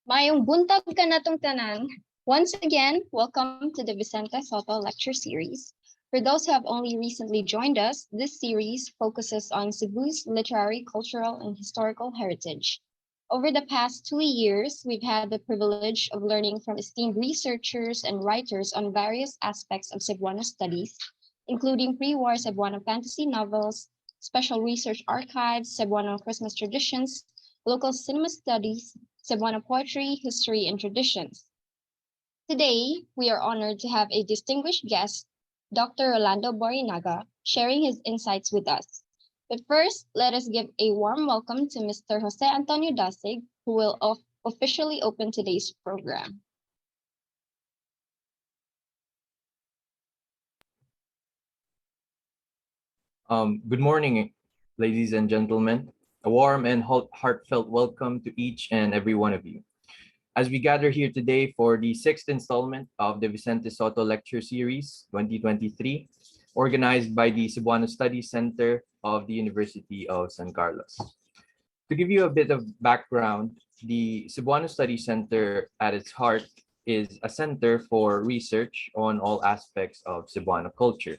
Mayong buntag ka natong tanan. Once again, welcome to the Vicente Sotto lecture series. For those who have only recently joined us, this series focuses on Cebu's literary, cultural, and historical heritage. Over the past 2 years, we've had the privilege of learning from esteemed researchers and writers on various aspects of Cebuano studies, including pre-war Cebuano fantasy novels, special research archives, Cebuano Christmas traditions, local cinema studies, Cebuano poetry, history, and traditions. Today, we are honored to have a distinguished guest, Dr. Rolando Borrinaga, sharing his insights with us. But first, let us give a warm welcome to Mr. Jose Antonio Dasig, who will officially open today's program. Good morning, ladies and gentlemen. A warm and heartfelt welcome to each and every one of you. As we gather here today for the sixth installment of the Vicente Sotto Lecture Series 2023, organized by the Cebuano Studies Center of the University of San Carlos. To give you a bit of background, the Cebuano Studies Center at its heart is a center for research on all aspects of Cebuano culture.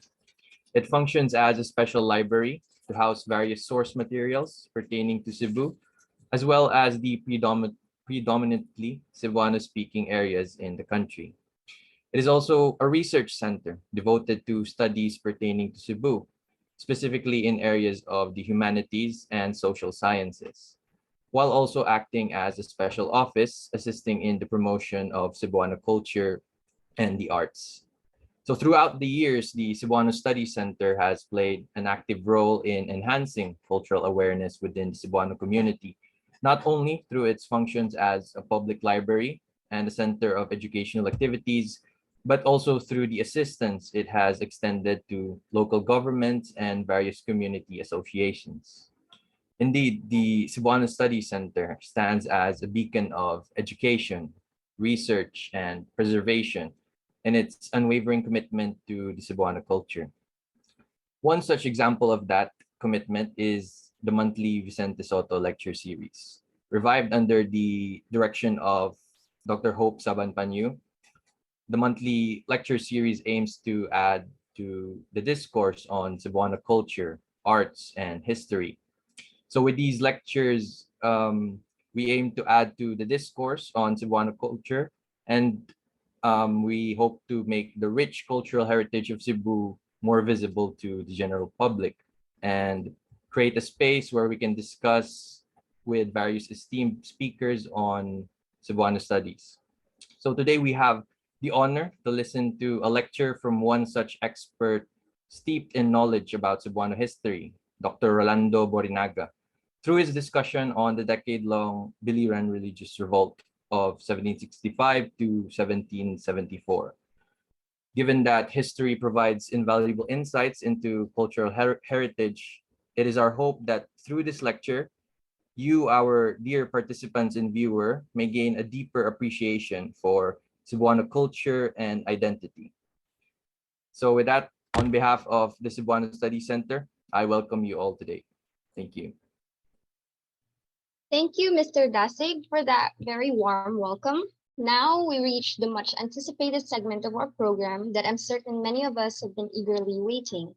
It functions as a special library to house various source materials pertaining to Cebu, as well as the predominantly Cebuano-speaking areas in the country. It is also a research center devoted to studies pertaining to Cebu, specifically in areas of the humanities and social sciences, while also acting as a special office assisting in the promotion of Cebuano culture and the arts. So throughout the years, the Cebuano Studies Center has played an active role in enhancing cultural awareness within the Cebuano community, not only through its functions as a public library and a center of educational activities, but also through the assistance it has extended to local governments and various community associations. Indeed, the Cebuano Studies Center stands as a beacon of education, research, and preservation and its unwavering commitment to the Cebuano culture. One such example of that commitment is the monthly Vicente Sotto lecture series. Revived under the direction of Dr. Hope Saban-Panyu, the monthly lecture series aims to add to the discourse on Cebuano culture, arts, and history. So with these lectures, we aim to add to the discourse on Cebuano culture, and we hope to make the rich cultural heritage of Cebu more visible to the general public and create a space where we can discuss with various esteemed speakers on Cebuano studies. So today we have the honor to listen to a lecture from one such expert steeped in knowledge about Cebuano history, Dr. Rolando Borrinaga, through his discussion on the decade-long Biliran Religious Revolt of 1765 to 1774. Given that history provides invaluable insights into cultural heritage, it is our hope that through this lecture, you, our dear participants and viewer, may gain a deeper appreciation for Cebuano culture and identity. So with that, on behalf of the Cebuano Studies Center, I welcome you all today. Thank you. Thank you, Mr. Dasig, for that very warm welcome. Now we reach the much anticipated segment of our program that I'm certain many of us have been eagerly waiting.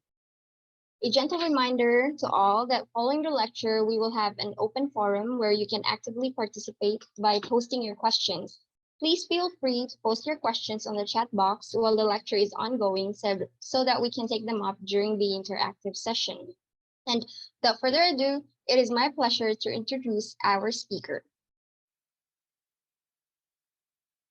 A gentle reminder to all that following the lecture, we will have an open forum where you can actively participate by posting your questions. Please feel free to post your questions on the chat box while the lecture is ongoing so that we can take them up during the interactive session. And without further ado, it is my pleasure to introduce our speaker.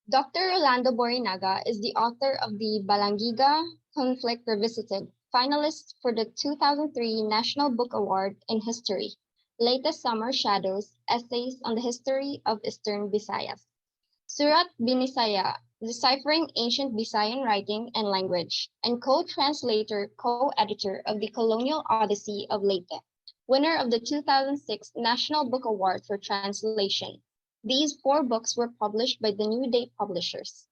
Dr. Rolando Borrinaga is the author of the Balangiga Conflict Revisited, finalist for the 2003 National Book Award in History, Leyte-Samar Shadows, Essays on the History of Eastern Visayas. Surat Binisaya, Deciphering Ancient Visayan Writing and Language, and co-translator, co-editor of the Colonial Odyssey of Leyte, winner of the 2006 National Book Award for Translation. These 4 books were published by the New Day Publishers.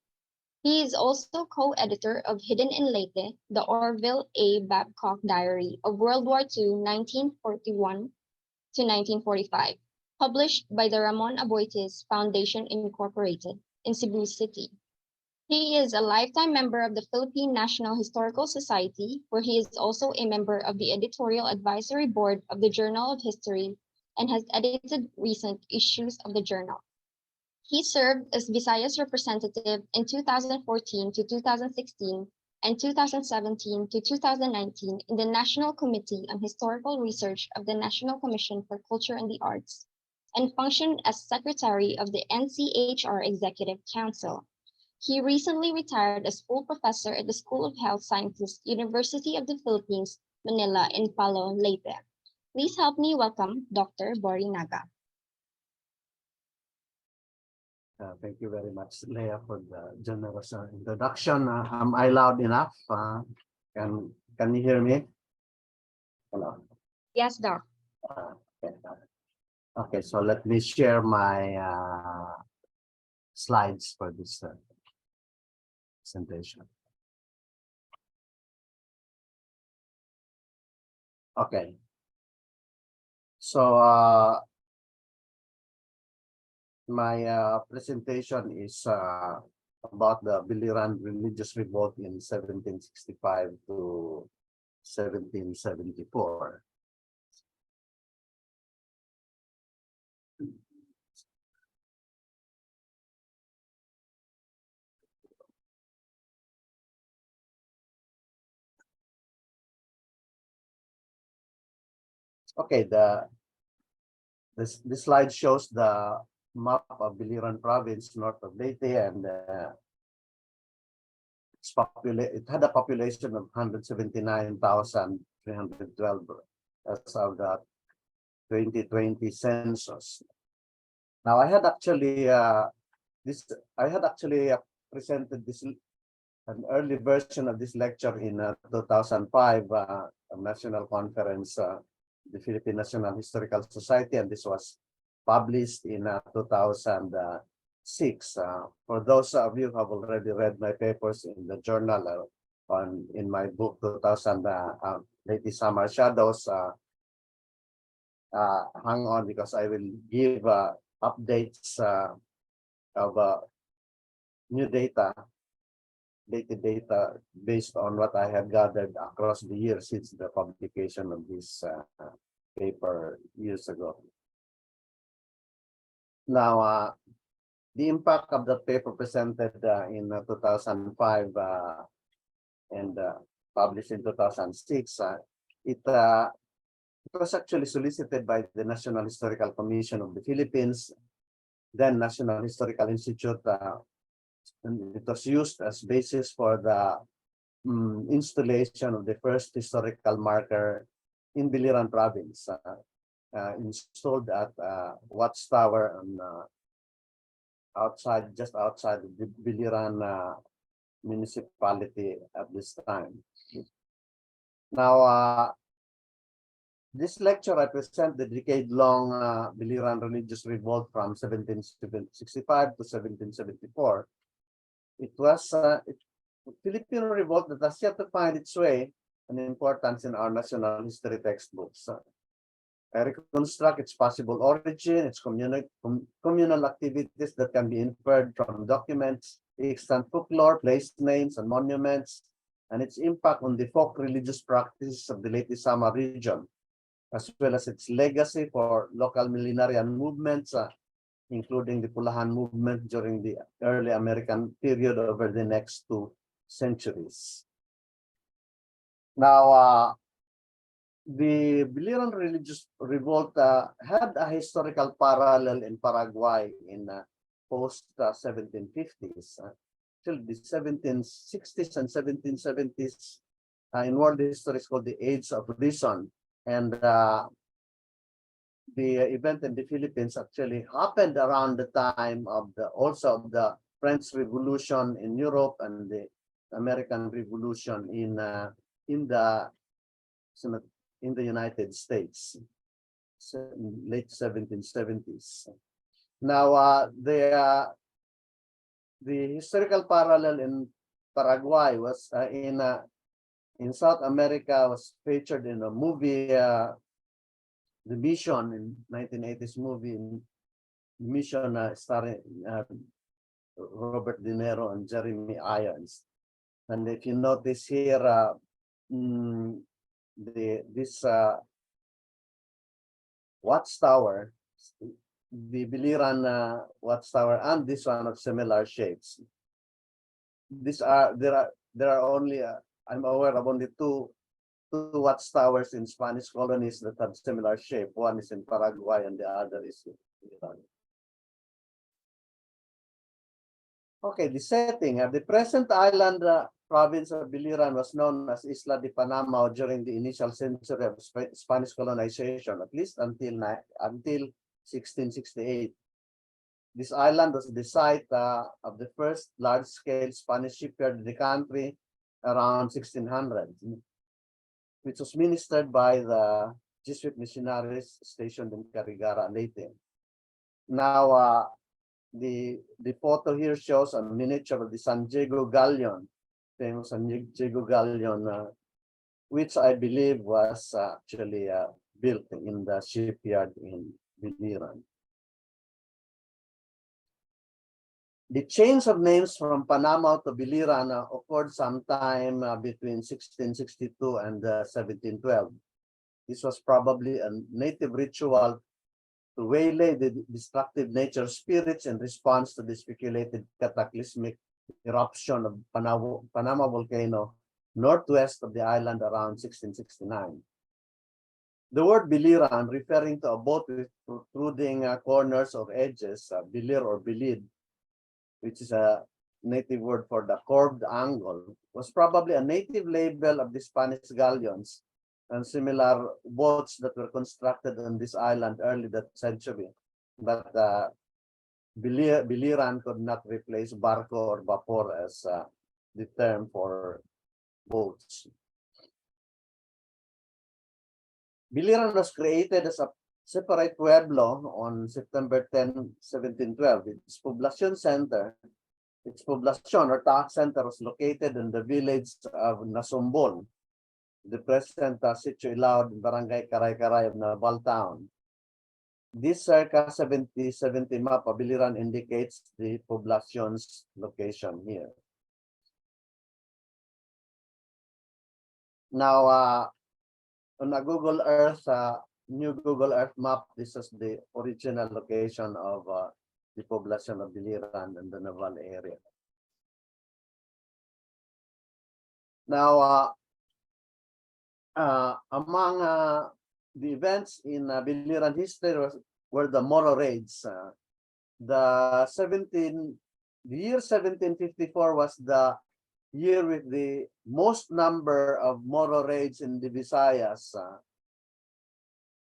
He is also co-editor of Hidden in Leyte, the Orville A. Babcock Diary of World War II, 1941 to 1945, published by the Ramon Aboitiz Foundation Incorporated in Cebu City. He is a lifetime member of the Philippine National Historical Society, where he is also a member of the editorial advisory board of the Journal of History and has edited recent issues of the journal. He served as Visayas representative in 2014 to 2016 and 2017 to 2019 in the National Committee on Historical Research of the National Commission for Culture and the Arts, and functioned as secretary of the NCHR Executive Council. He recently retired as full professor at the School of Health Sciences, University of the Philippines, Manila in Palo, Leyte. Please help me welcome Dr. Borrinaga. Thank you very much, Leah, for the generous introduction. Am I loud enough? Can you hear me? Hello. Yes, Doc. Okay. Okay, so let me share my slides for this presentation. Okay. So my presentation is about the Biliran Religious Revolt in 1765 to 1774. Okay, this slide shows the map of Biliran province north of Leyte, and it had a population of 179,312 as of the 2020 census. Now I had actually presented this an early version of this lecture in 2005 a national conference, the Philippine National Historical Society, and this was published in 2006. For those of you who have already read my papers in the journal in my book 2000 Leyte-Samar Shadows, hang on, because I will give updates of new data based on what I have gathered across the years since the publication of this paper years ago. Now, the impact of the paper presented in 2005 and published in 2006, it was actually solicited by the National Historical Commission of the Philippines, then National Historical Institute, and it was used as basis for the installation of the first historical marker in Biliran province, installed at Watchtower on just outside the Biliran municipality at this time. Now, this lecture I present the decade-long Biliran Religious Revolt from 1765 to 1774. It was a Filipino revolt that has yet to find its way and importance in our national history textbooks. I reconstruct its possible origin, its communal activities that can be inferred from documents, extant folklore, place names, and monuments, and its impact on the folk religious practices of the Leyte-Samar region, as well as its legacy for local millenarian movements, including the Pulahan movement during the early American period over the next 2 centuries. Now, the Biliran Religious Revolt had a historical parallel in Paraguay in post-1750s. Till the 1760s and 1770s, in world history is called the Age of Reason. And the event in the Philippines actually happened around the time of the French Revolution in Europe and the American Revolution in the United States, late 1770s. Now, the historical parallel in Paraguay was in South America was featured in a movie, the Mission in 1980s movie, Mission starring Robert De Niro and Jeremy Irons. And if you notice here, this watchtower, the Biliran watchtower, and this one of similar shapes. There are only I'm aware of only two watchtowers in Spanish colonies that have similar shape. One is in Paraguay and the other is in Iran. Okay, the setting. The present island province of Biliran was known as Isla de Panama during the initial century of Spanish colonization, at least until 1668. This island was the site of the first large-scale Spanish shipyard in the country around 1600, which was ministered by the Jesuit missionaries stationed in Carigara, Leyte. Now, the photo here shows a miniature of the San Diego Galleon, famous San Diego Galleon, which I believe was actually built in the shipyard in Biliran. The change of names from Panama to Biliran occurred sometime between 1662 and 1712. This was probably a native ritual to waylay the destructive nature spirits in response to the speculated cataclysmic eruption of Panama volcano northwest of the island around 1669. The word Biliran, referring to a boat with protruding corners or edges, bilir or bilid, which is a native word for the curved angle, was probably a native label of the Spanish galleons and similar boats that were constructed on this island early that century. But Biliran could not replace barco or vapor as the term for boats. Biliran was created as a separate pueblo on September 10, 1712. Its poblacion or tax center was located in the village of Nasumbol, the present Sitio Ilaud, Barangay Caray-Caray of Naval Town. This circa 70 map of Biliran indicates the poblation's location here. Now, on a Google Earth, new Google Earth map, this is the original location of the population of Biliran and the Naval area. Now, among the events in Biliran history were the Moro raids. The year 1754 was the year with the most number of Moro raids in the Visayas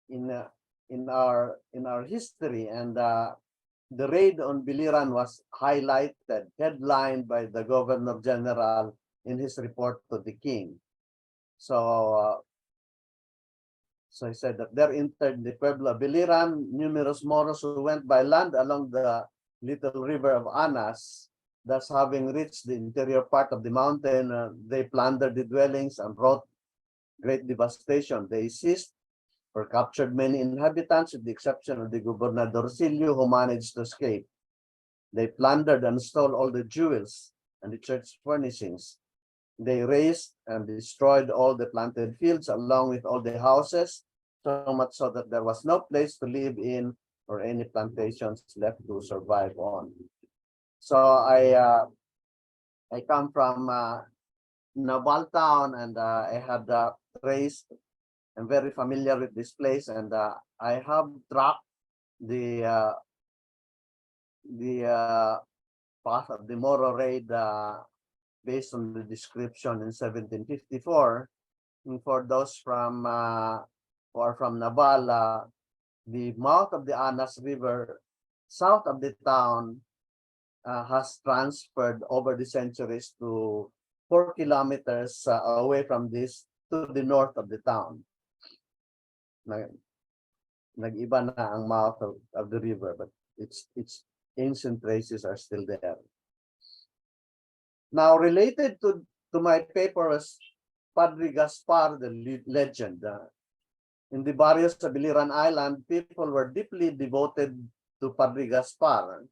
in our history, and the raid on Biliran was highlighted, headlined by the Governor General in his report to the king. So he said that there entered the Pueblo Biliran numerous Moros who went by land along the little river of Anas. Thus, having reached the interior part of the mountain, they plundered the dwellings and wrought great devastation. They seized or captured many inhabitants, with the exception of the Gobernadorcillo, who managed to escape. They plundered and stole all the jewels and the church furnishings. They razed and destroyed all the planted fields along with all the houses, so much so that there was no place to live in or any plantations left to survive on. So I come from Naval Town, and I had traced. I'm very familiar with this place, and I have tracked the path of the Moro raid based on the description in 1754. And for those from who are from Naval, the mouth of the Anas River, south of the town, has transferred over the centuries to 4 kilometers away from this to the north of the town. Nag-iba na ang mouth of the river, but its ancient traces are still there. Now, related to my paper was Padre Gaspar, the legend. In the barrios of Biliran Island, people were deeply devoted to Padre Gaspar.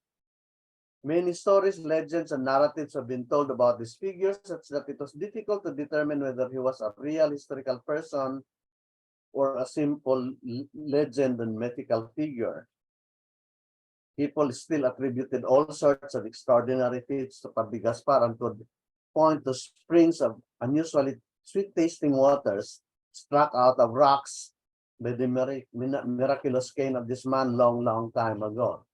Many stories, legends, and narratives have been told about this figure, such that it was difficult to determine whether he was a real historical person or a simple legend and mythical figure. People still attributed all sorts of extraordinary feats to Padre Gaspar and could point to springs of unusually sweet-tasting waters struck out of rocks by the miraculous cane of this man long time ago.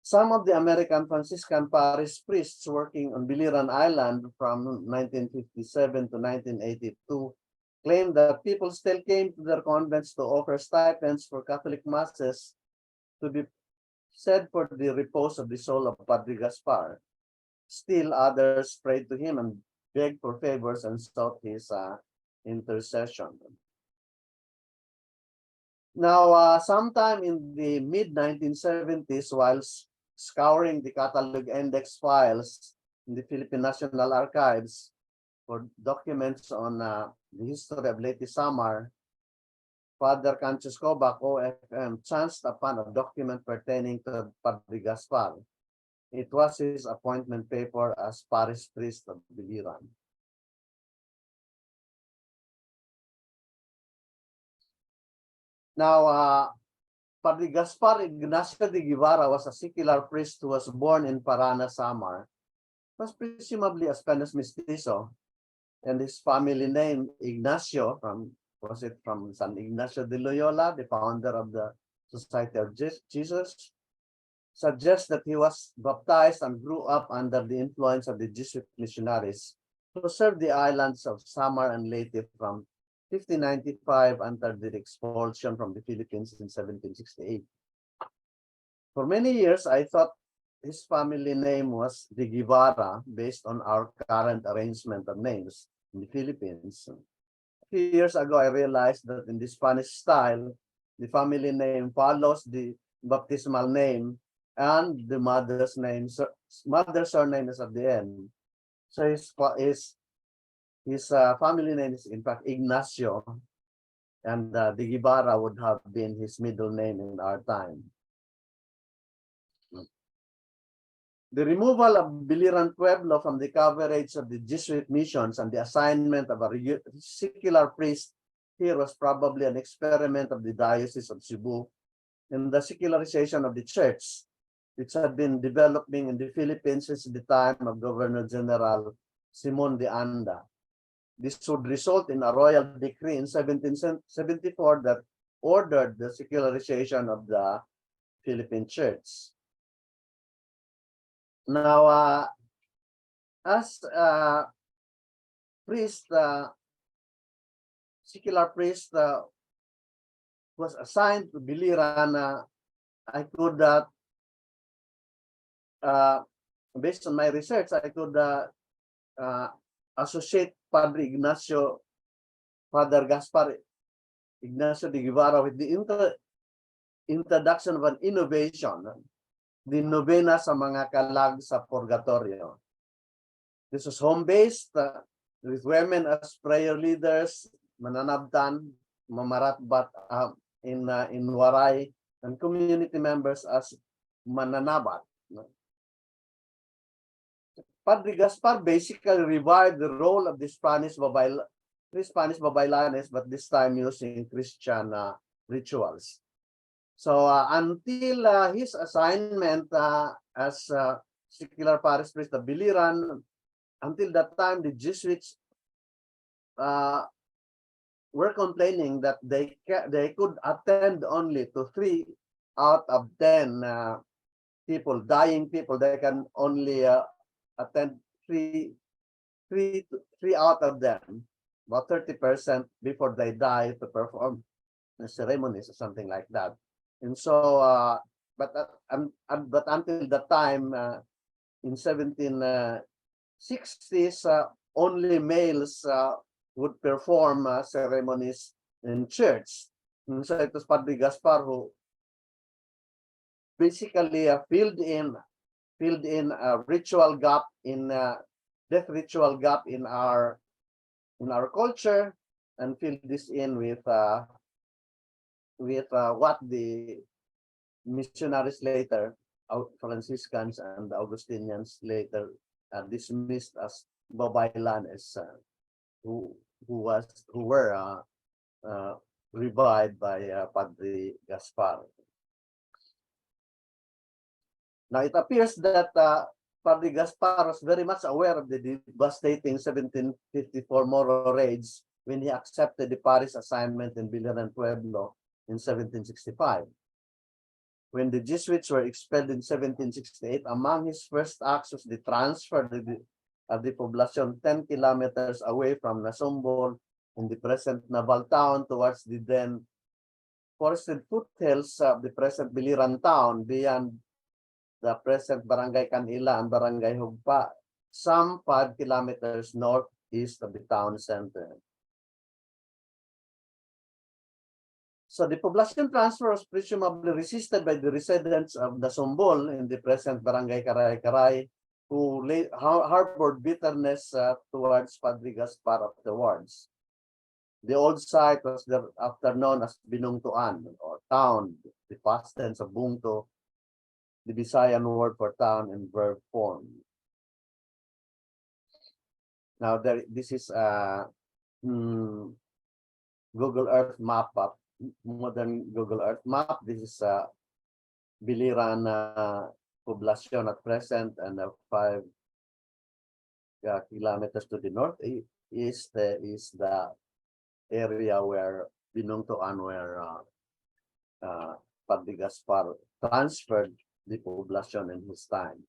Some of the American Franciscan parish priests working on Biliran Island from 1957 to 1982 claimed that people still came to their convents to offer stipends for Catholic masses to be said for the repose of the soul of Padre Gaspar. Still others prayed to him and begged for favors and sought his intercession. Now, sometime in the mid-1970s, while scouring the catalog index files in the Philippine National Archives for documents on the history of Leyte-Samar, Father Cancius Kobak, OFM, chanced upon a document pertaining to Padre Gaspar. It was his appointment paper as parish priest of Biliran. Now, Padre Gaspar Ignacio de Guevara was a secular priest who was born in Parana, Samar. Was presumably a Spanish mestizo, and his family name Ignacio from San Ignacio de Loyola, the founder of the Society of Jesus, suggests that he was baptized and grew up under the influence of the Jesuit missionaries who served the islands of Samar and Leyte from 1595 until the expulsion from the Philippines in 1768. For many years, I thought his family name was de Guevara based on our current arrangement of names in the Philippines. A few years ago, I realized that in the Spanish style, the family name follows the baptismal name and the mother's surname is at the end. So his family name is in fact Ignacio, and de Guevara would have been his middle name in our time. The removal of Biliran Pueblo from the coverage of the Jesuit missions and the assignment of a secular priest here was probably an experiment of the Diocese of Cebu in the secularization of the church, which had been developing in the Philippines since the time of Governor General Simon de Anda. This would result in a royal decree in 1774 that ordered the secularization of the Philippine church. Now, as a priest, secular priest was assigned to Biliran, I could, based on my research, I could associate Padre Father Gaspar Ignacio de Guevara with the introduction of an innovation, the novena sa mga kalag sa purgatorio. This was home-based with women as prayer leaders, mananabtan, mamaratbat in Waray, and community members as mananabat. Padre Gaspar basically revived the role of the Spanish Babaylanes, but this time using Christian rituals. So until his assignment as secular parish priest of Biliran, until that time, the Jesuits were complaining that they could attend only to 3 out of 10 people, dying people. They can only attend three out of them, about 30% before they die, to perform the ceremonies or something like that. And so, but until that time, in 1760s, only males would perform ceremonies in church. And so it was Padre Gaspar who basically filled in a ritual gap death ritual gap in our culture, and fill this in with what the missionaries later, Franciscans and Augustinians later dismissed as babaylanes, who were revived by Padre Gaspar. Now it appears that Padre Gaspar was very much aware of the devastating 1754 Moro raids when he accepted the Paris assignment in Biliran Pueblo in 1765. When the Jesuits were expelled in 1768, among his first acts was the transfer of the population 10 kilometers away from Nasumbol in the present Naval Town towards the then forested foothills of the present Biliran Town beyond the present Barangay Canila and Barangay Hugpa, some 5 kilometers northeast of the town center. So the population transfer was presumably resisted by the residents of Nasumbol in the present Barangay Caray-Caray, who harbored bitterness towards Padre Gaspar afterwards. The old site was thereafter known as Binungtuan, or town, the past tense of Bungto, the Visayan word for town in verb form. Now this is Google Earth map, modern Google Earth map. This is Biliran Poblacion at present, and 5 kilometers to the northeast is the area where Binungtuan, where Padre Gaspar transferred the population in his time.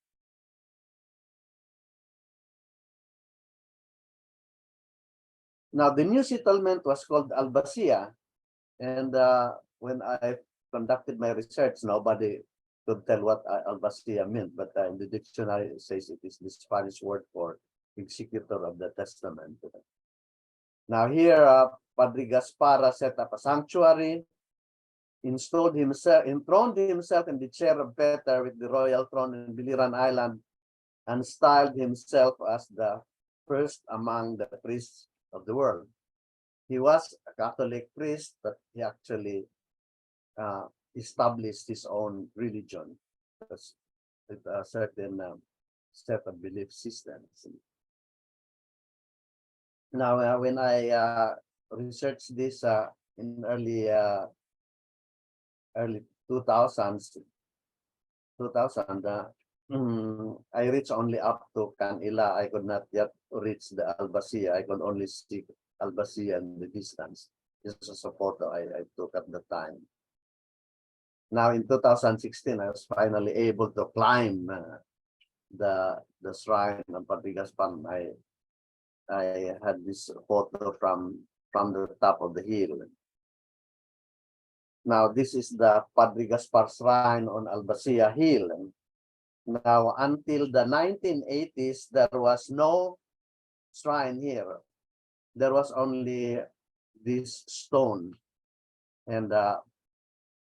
Now, the new settlement was called Albacia, and when I conducted my research, nobody could tell what Albacia meant, but in the dictionary it says it is the Spanish word for executor of the testament. Now here, Padre Gaspar set up a sanctuary, enthroned himself in the chair of Peter with the royal throne in Biliran Island, and styled himself as the first among the priests of the world. He was a Catholic priest, but he actually established his own religion with a certain set of belief systems. Now, when I researched this in early 2000s, I reached only up to Canila. I could not yet reach the Albacia. I could only see Albacia in the distance. This was a photo I took at the time. Now in 2016, I was finally able to climb the shrine of Padre Gaspar. I had this photo from the top of the hill. Now this is the Padre Gaspar shrine on Albacia Hill. Now until the 1980s, there was no shrine here. There was only this stone, and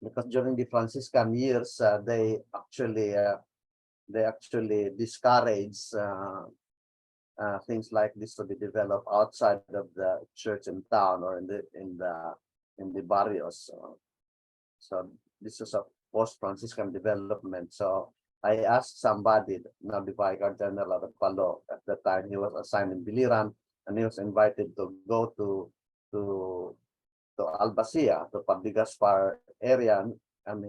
because during the Franciscan years, they actually discouraged things like this to be developed outside of the church in town or in the barrios. So this is a post-Franciscan development. So I asked somebody, now the Vicar General of Palo, at the time he was assigned in Biliran, and he was invited to go to Albacia, to Padre Gaspar area, and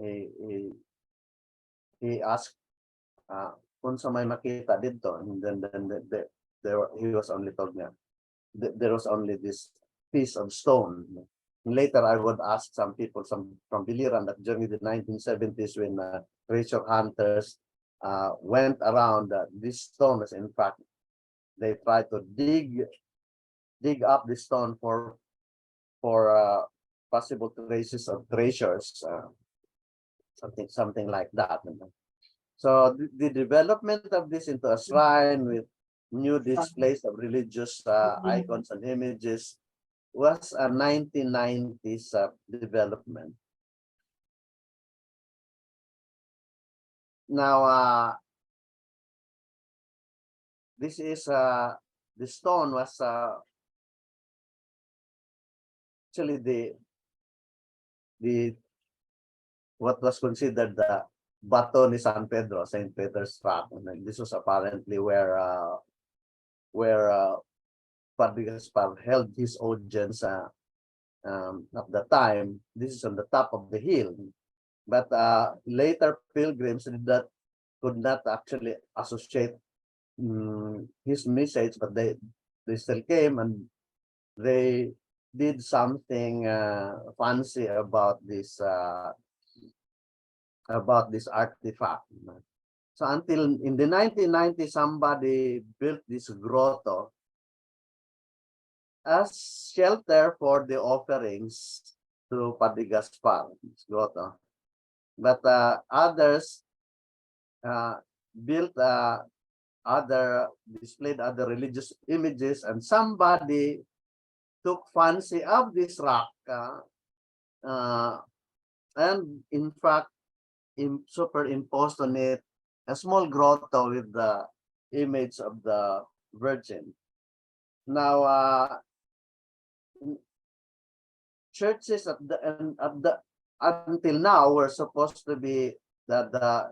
he asked kung sa may makita dito, and then he was only told me there was only this piece of stone. Later, I would ask some people from Biliran that during the 1970s, when treasure hunters went around, this stone was, in fact, they tried to dig up the stone for possible traces of treasures, something like that. So the development of this into a shrine with new displays of religious icons and images was a 1990s development. Now, this is the stone was actually the what was considered the Bato ni San Pedro, Saint Peter's Rock. And then this was apparently where Padre Gaspar held his audience at the time. This is on the top of the hill. But later pilgrims could not actually associate his message, but they still came and they did something fancy about this artifact. So until in the 1990s, somebody built this grotto as shelter for the offerings to Padre Gaspar, this grotto. But others built displayed other religious images, and somebody took fancy of this rock and in fact superimposed on it a small grotto with the image of the Virgin. Now, churches until now were supposed to be the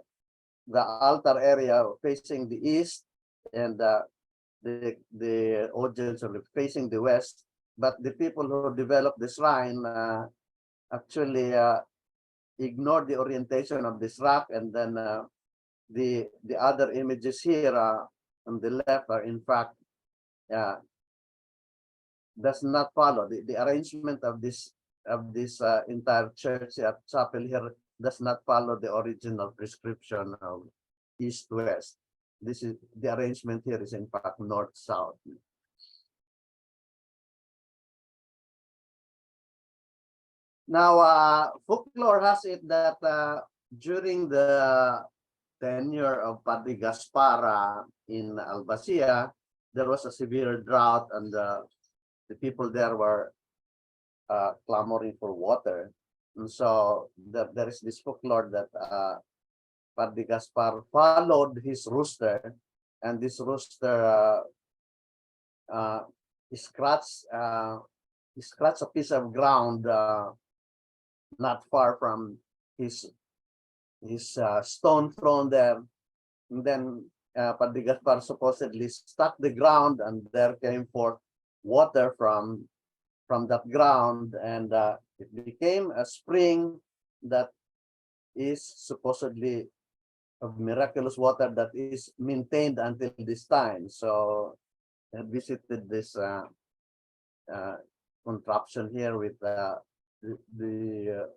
altar area facing the east, and the audience are facing the west. But the people who developed the shrine actually ignored the orientation of this rock, and then the other images here on the left are in fact does not follow the arrangement of this entire church chapel here does not follow the original prescription of east-west. This is the arrangement here is in fact north-south. Now, folklore has it that during the tenure of Padre Gaspar in Albacia, there was a severe drought, and the people there were clamoring for water. And so there is this folklore that Padre Gaspar followed his rooster, and this rooster scratched a piece of ground not far from his stone thrown there. And then Padre Gaspar supposedly struck the ground, and there came forth water from that ground, and it became a spring that is supposedly of miraculous water that is maintained until this time. So I visited this contraption here with the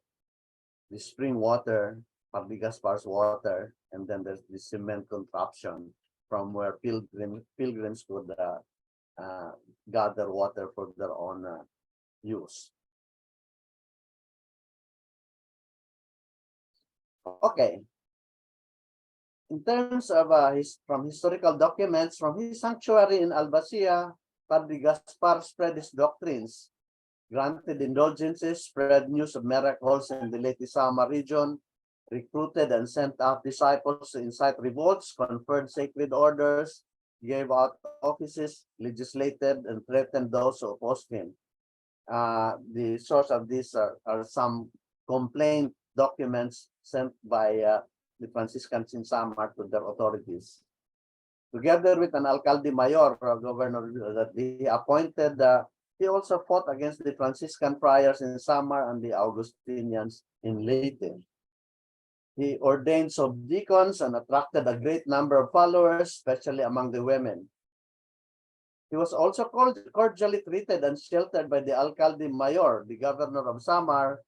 spring water, Padre Gaspar's water, and then there's the cement contraption from where pilgrims could gather water for their own use. Okay. In terms of from historical documents, from his sanctuary in Albacia, Padre Gaspar spread his doctrines, granted indulgences, spread news of miracles in the Leyte-Samar region, recruited and sent out disciples to incite revolts, conferred sacred orders, gave out offices, legislated, and threatened those who opposed him. The source of these are some complaint documents sent by the Franciscans in Samar to their authorities. Together with an alcalde mayor, governor that he appointed, he also fought against the Franciscan friars in Samar and the Augustinians in Leyte. He ordained subdeacons and attracted a great number of followers, especially among the women. He was also cordially treated and sheltered by the alcalde mayor, the governor of Samar,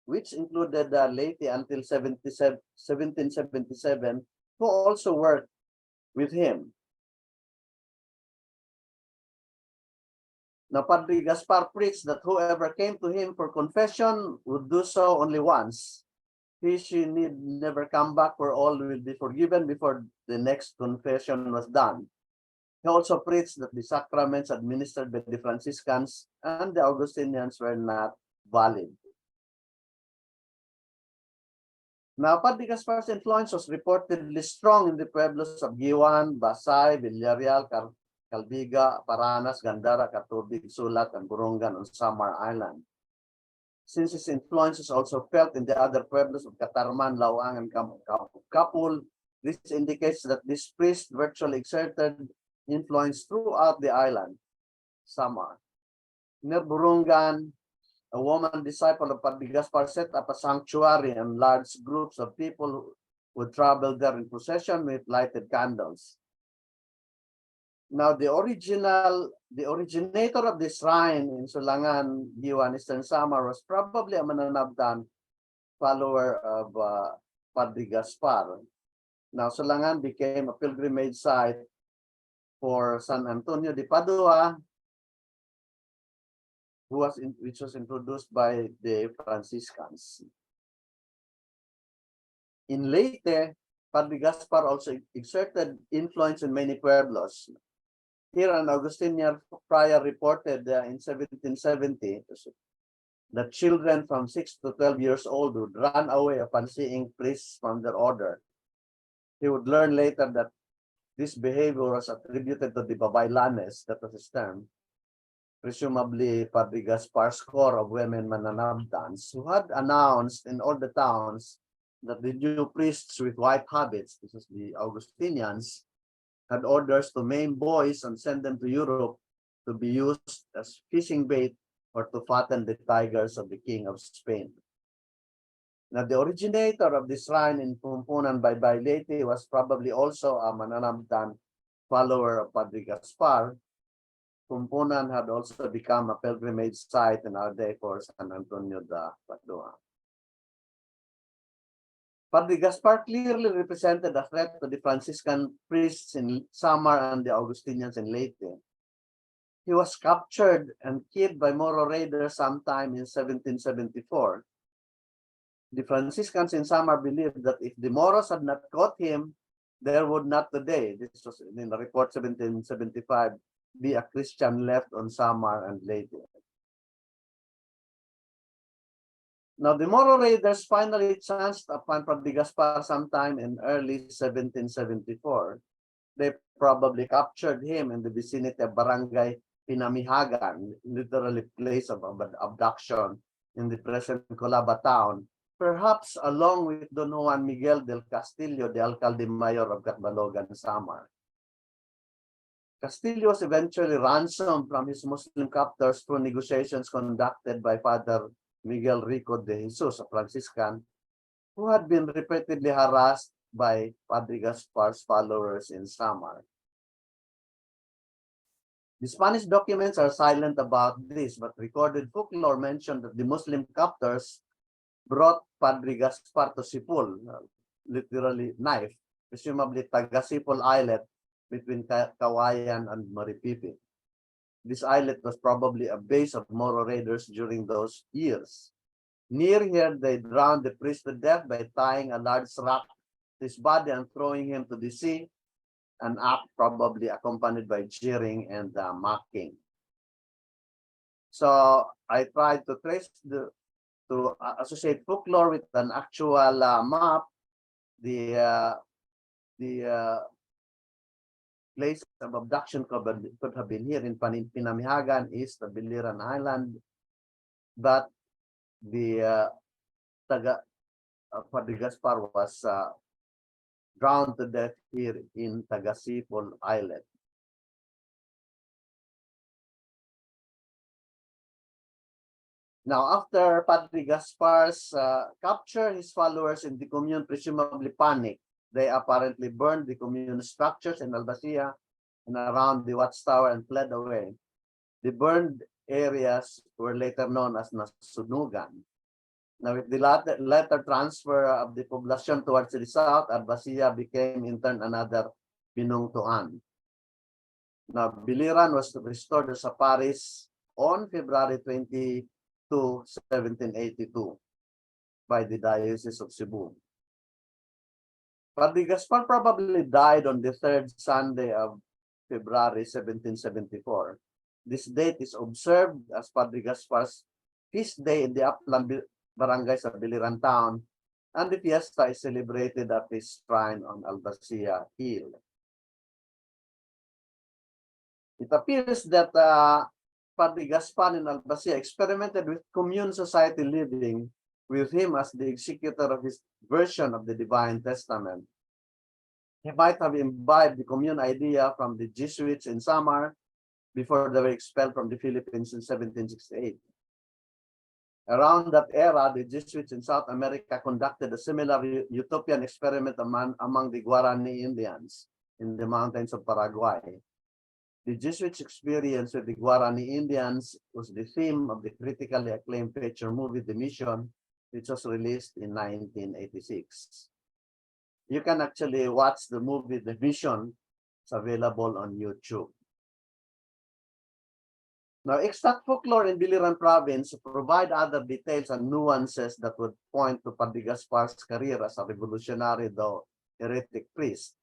which included Leyte until 1777, who also worked with him. Now, Padre Gaspar preached that whoever came to him for confession would do so only once. She need never come back, for all will be forgiven before the next confession was done. He also preached that the sacraments administered by the Franciscans and the Augustinians were not valid. Now, Padre Gaspar's influence was reportedly strong in the pueblos of Giwan, Basay, Villarreal, Calbiga, Paranas, Gandara, Catubig, Sulat, and Burungan on Samar Island. Since his influence is also felt in the other pueblos of Catarman, Lawang, and Kapul, this indicates that this priest virtually exerted influence throughout the island, Samar. Near Burungan, a woman disciple of Padre Gaspar set up a sanctuary, and large groups of people would travel there in procession with lighted candles. Now, the originator of this shrine in Sulangan, Giwan, Eastern Samar was probably a Mananabdan follower of Padre Gaspar. Now, Sulangan became a pilgrimage site for San Antonio de Padua, which was introduced by the Franciscans. In Leyte, Padre Gaspar also exerted influence in many pueblos. Here, an Augustinian friar reported in 1770 that children from 6 to 12 years old would run away upon seeing priests from their order. He would learn later that this behavior was attributed to the Babaylanes, that was his term, presumably Padre Gaspar's corps of women Mananabdans, who had announced in all the towns that the new priests with white habits, this is the Augustinians, had orders to maim boys and send them to Europe to be used as fishing bait or to fatten the tigers of the King of Spain. Now, the originator of this shrine in Pumpunan by Leyte was probably also a Mananabdan follower of Padre Gaspar. Pumpunan had also become a pilgrimage site in our day for San Antonio de Padua. Padre Gaspar clearly represented a threat to the Franciscan priests in Samar and the Augustinians in Leyte. He was captured and killed by Moro raiders sometime in 1774. The Franciscans in Samar believed that if the Moros had not caught him, there would not today, this was in the report 1775, be a Christian left on Samar and Leyte. Now, the Moro raiders finally chanced upon Padre Gaspar sometime in early 1774. They probably captured him in the vicinity of Barangay Pinamihagan, literally place of abduction in the present Colaba town, perhaps along with Don Juan Miguel del Castillo, the alcalde mayor of Catbalogan, Samar. Castillo was eventually ransomed from his Muslim captors through negotiations conducted by Father Miguel Rico de Jesus, a Franciscan, who had been repeatedly harassed by Padre Gaspar's followers in Samar. The Spanish documents are silent about this, but recorded folklore mentioned that the Muslim captors brought Padre Gaspar to Sipul, literally knife, presumably Tagasipol Islet between Kawayan and Maripipi. This islet was probably a base of Moro raiders during those years. Near here, they drowned the priest to death by tying a large rock to his body and throwing him to the sea, an act probably accompanied by jeering and mocking. So I tried to trace to associate folklore with an actual map. The place of abduction could have been here in Pinamihagan, east of Biliran Island, but the Padre Gaspar was drowned to death here in Tagasipol Islet. Now, after Padre Gaspar's capture, his followers in the commune presumably panicked. They apparently burned the commune structures in Albacia and around the watchtower and fled away. The burned areas were later known as Nasunugan. Now, with the later transfer of the population towards the south, Albacia became in turn another Binungtuan. Now, Biliran was restored as a parish on February 22, 1782 by the Diocese of Cebu. Padre Gaspar probably died on the third Sunday of February 1774. This date is observed as Padre Gaspar's feast day in the upland barangays of Biliran town, and the fiesta is celebrated at his shrine on Albacia Hill. It appears that Padre Gaspar in Albacia experimented with commune society living with him as the executor of his version of the Divine Testament. He might have imbibed the commune idea from the Jesuits in Samar before they were expelled from the Philippines in 1768. Around that era, the Jesuits in South America conducted a similar utopian experiment among the Guarani Indians in the mountains of Paraguay. The Jesuits' experience with the Guarani Indians was the theme of the critically acclaimed feature movie The Mission, which was released in 1986. You can actually watch the movie The Mission. It's available on YouTube. Now, extant folklore in Biliran province provide other details and nuances that would point to Padre Gaspar's career as a revolutionary, though heretic priest.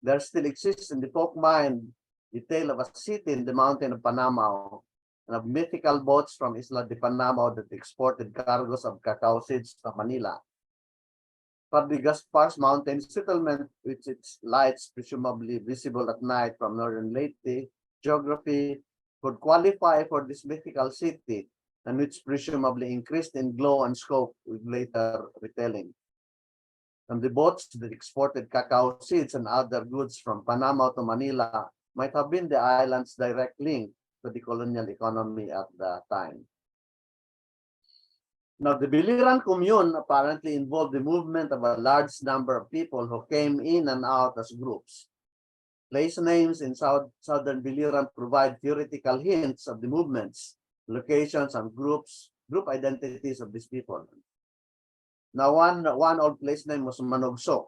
There still exists in the folk mind the tale of a city in the mountain of Panamao and of mythical boats from Isla de Panamao that exported cargoes of cacao seeds to Manila. Padre Gaspar's mountain settlement, with its lights presumably visible at night from northern Leyte, geography could qualify for this mythical city, and which presumably increased in glow and scope with later retelling. And the boats that exported cacao seeds and other goods from Panama to Manila might have been the island's direct link to the colonial economy at the time. Now, the Biliran commune apparently involved the movement of a large number of people who came in and out as groups. Place names in southern Biliran provide theoretical hints of the movements, locations, and group identities of these people. Now, one old place name was Manogsok.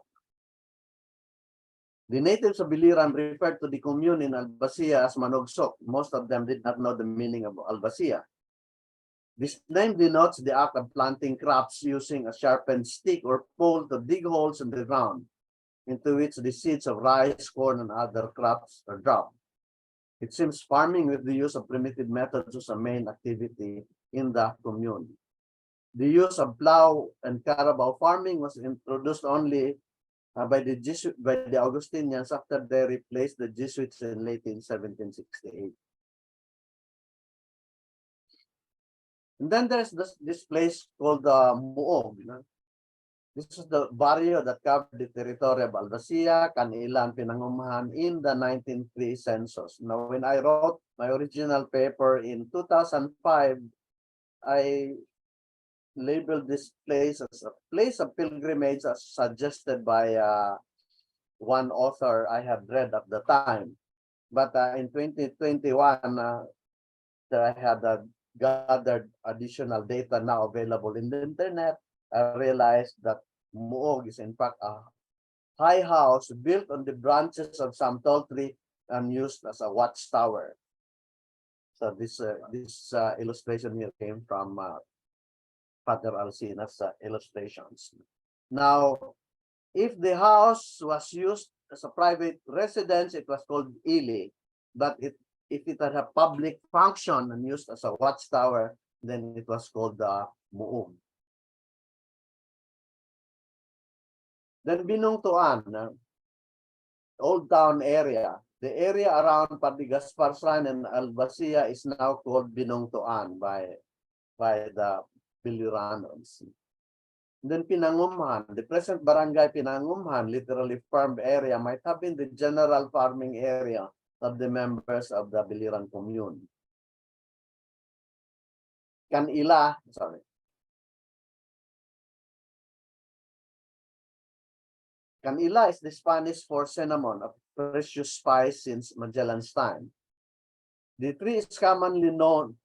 The natives of Biliran referred to the commune in Albacia as Manogsok. Most of them did not know the meaning of Albacia. This name denotes the act of planting crops using a sharpened stick or pole to dig holes in the ground, into which the seeds of rice, corn, and other crops are dropped. It seems farming with the use of primitive methods was a main activity in the commune. The use of plow and carabao farming was introduced only by the Augustinians after they replaced the Jesuits in late 1768. And then there's this place called Muog. This is the barrio that covered the territory of Albacia, Canila, and Pinangumahan in the 1903 census. Now, when I wrote my original paper in 2005, I labeled this place as a place of pilgrimage as suggested by one author I had read at the time. But in 2021, I had gathered additional data now available in the internet. I realized that Muog is in fact a high house built on the branches of some tall tree and used as a watchtower. So this illustration here came from Father Alcina's illustrations. Now, if the house was used as a private residence, it was called Ili. But if it had a public function and used as a watchtower, then it was called Muog. Then Binungtuan, Old Town area. The area around Padre Gaspar Shrine and Albacia is now called Binungtuan by the Biliranos. Then Pinangumhan, the present barangay Pinangumhan, literally farm area, might have been the general farming area of the members of the Biliran commune. Canila is the Spanish for cinnamon, a precious spice since Magellan's time. The tree is commonly known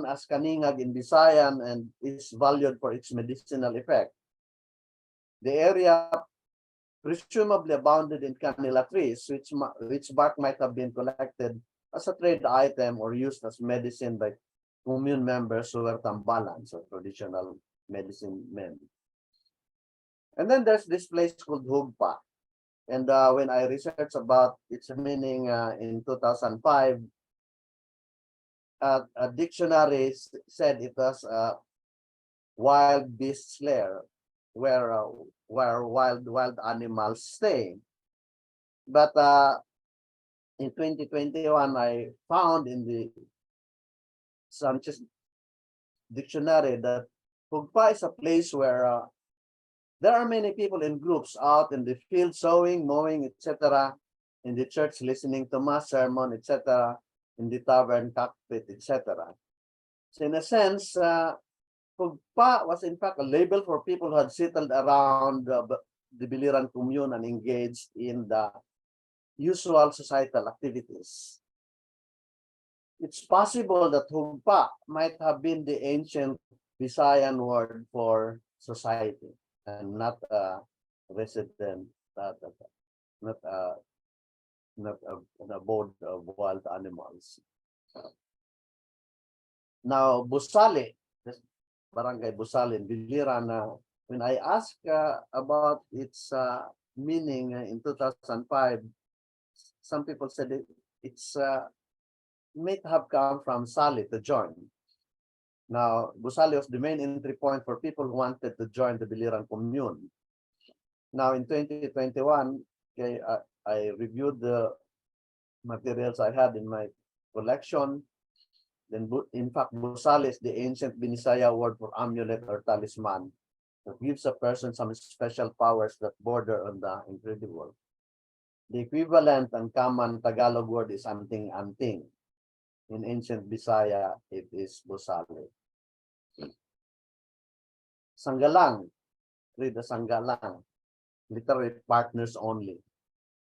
as kaningag in Visayan and is valued for its medicinal effect. The area presumably abounded in canila trees, which bark might have been collected as a trade item or used as medicine by commune members who were tambalans or traditional medicine men. And then there's this place called Hugpa. And when I researched about its meaning in 2005, a dictionary said it was a wild beast lair where wild animals stay. But in 2021, I found in the Sanchez dictionary that Hugpa is a place where there are many people in groups out in the field sowing, mowing, etc., in the church listening to mass sermon, etc., in the tavern, cockpit, etc. So in a sense, Hugpa was in fact a label for people who had settled around the Biliran commune and engaged in the usual societal activities. It's possible that Hugpa might have been the ancient Visayan word for society and not a resident, not an abode of wild animals. Now, Busali, Barangay Busali in Biliran, when I asked about its meaning in 2005, some people said it's might have come from Sali, to join. Now, Busali was the main entry point for people who wanted to join the Biliran commune. Now, in 2021, okay, I reviewed the materials I had in my collection. Then, in fact, Busali is the ancient Binisaya word for amulet or talisman that gives a person some special powers that border on the incredible. The equivalent and common Tagalog word is anting-anting. In ancient Bisaya, it is Busali. Sanggalang, read the Sanggalang, literally partners only.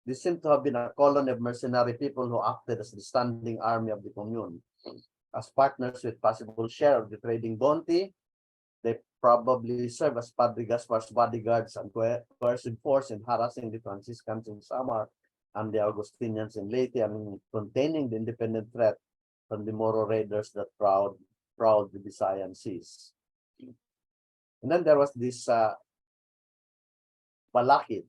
This seemed to have been a colony of mercenary people who acted as the standing army of the commune. As partners with possible share of the trading bounty, they probably serve as Padre Gaspar's bodyguards and coercive force in harassing the Franciscans in Samar and the Augustinians in Leyte, and containing the independent threat from the Moro raiders that proud the Visayan seas. And then there was this Balakid.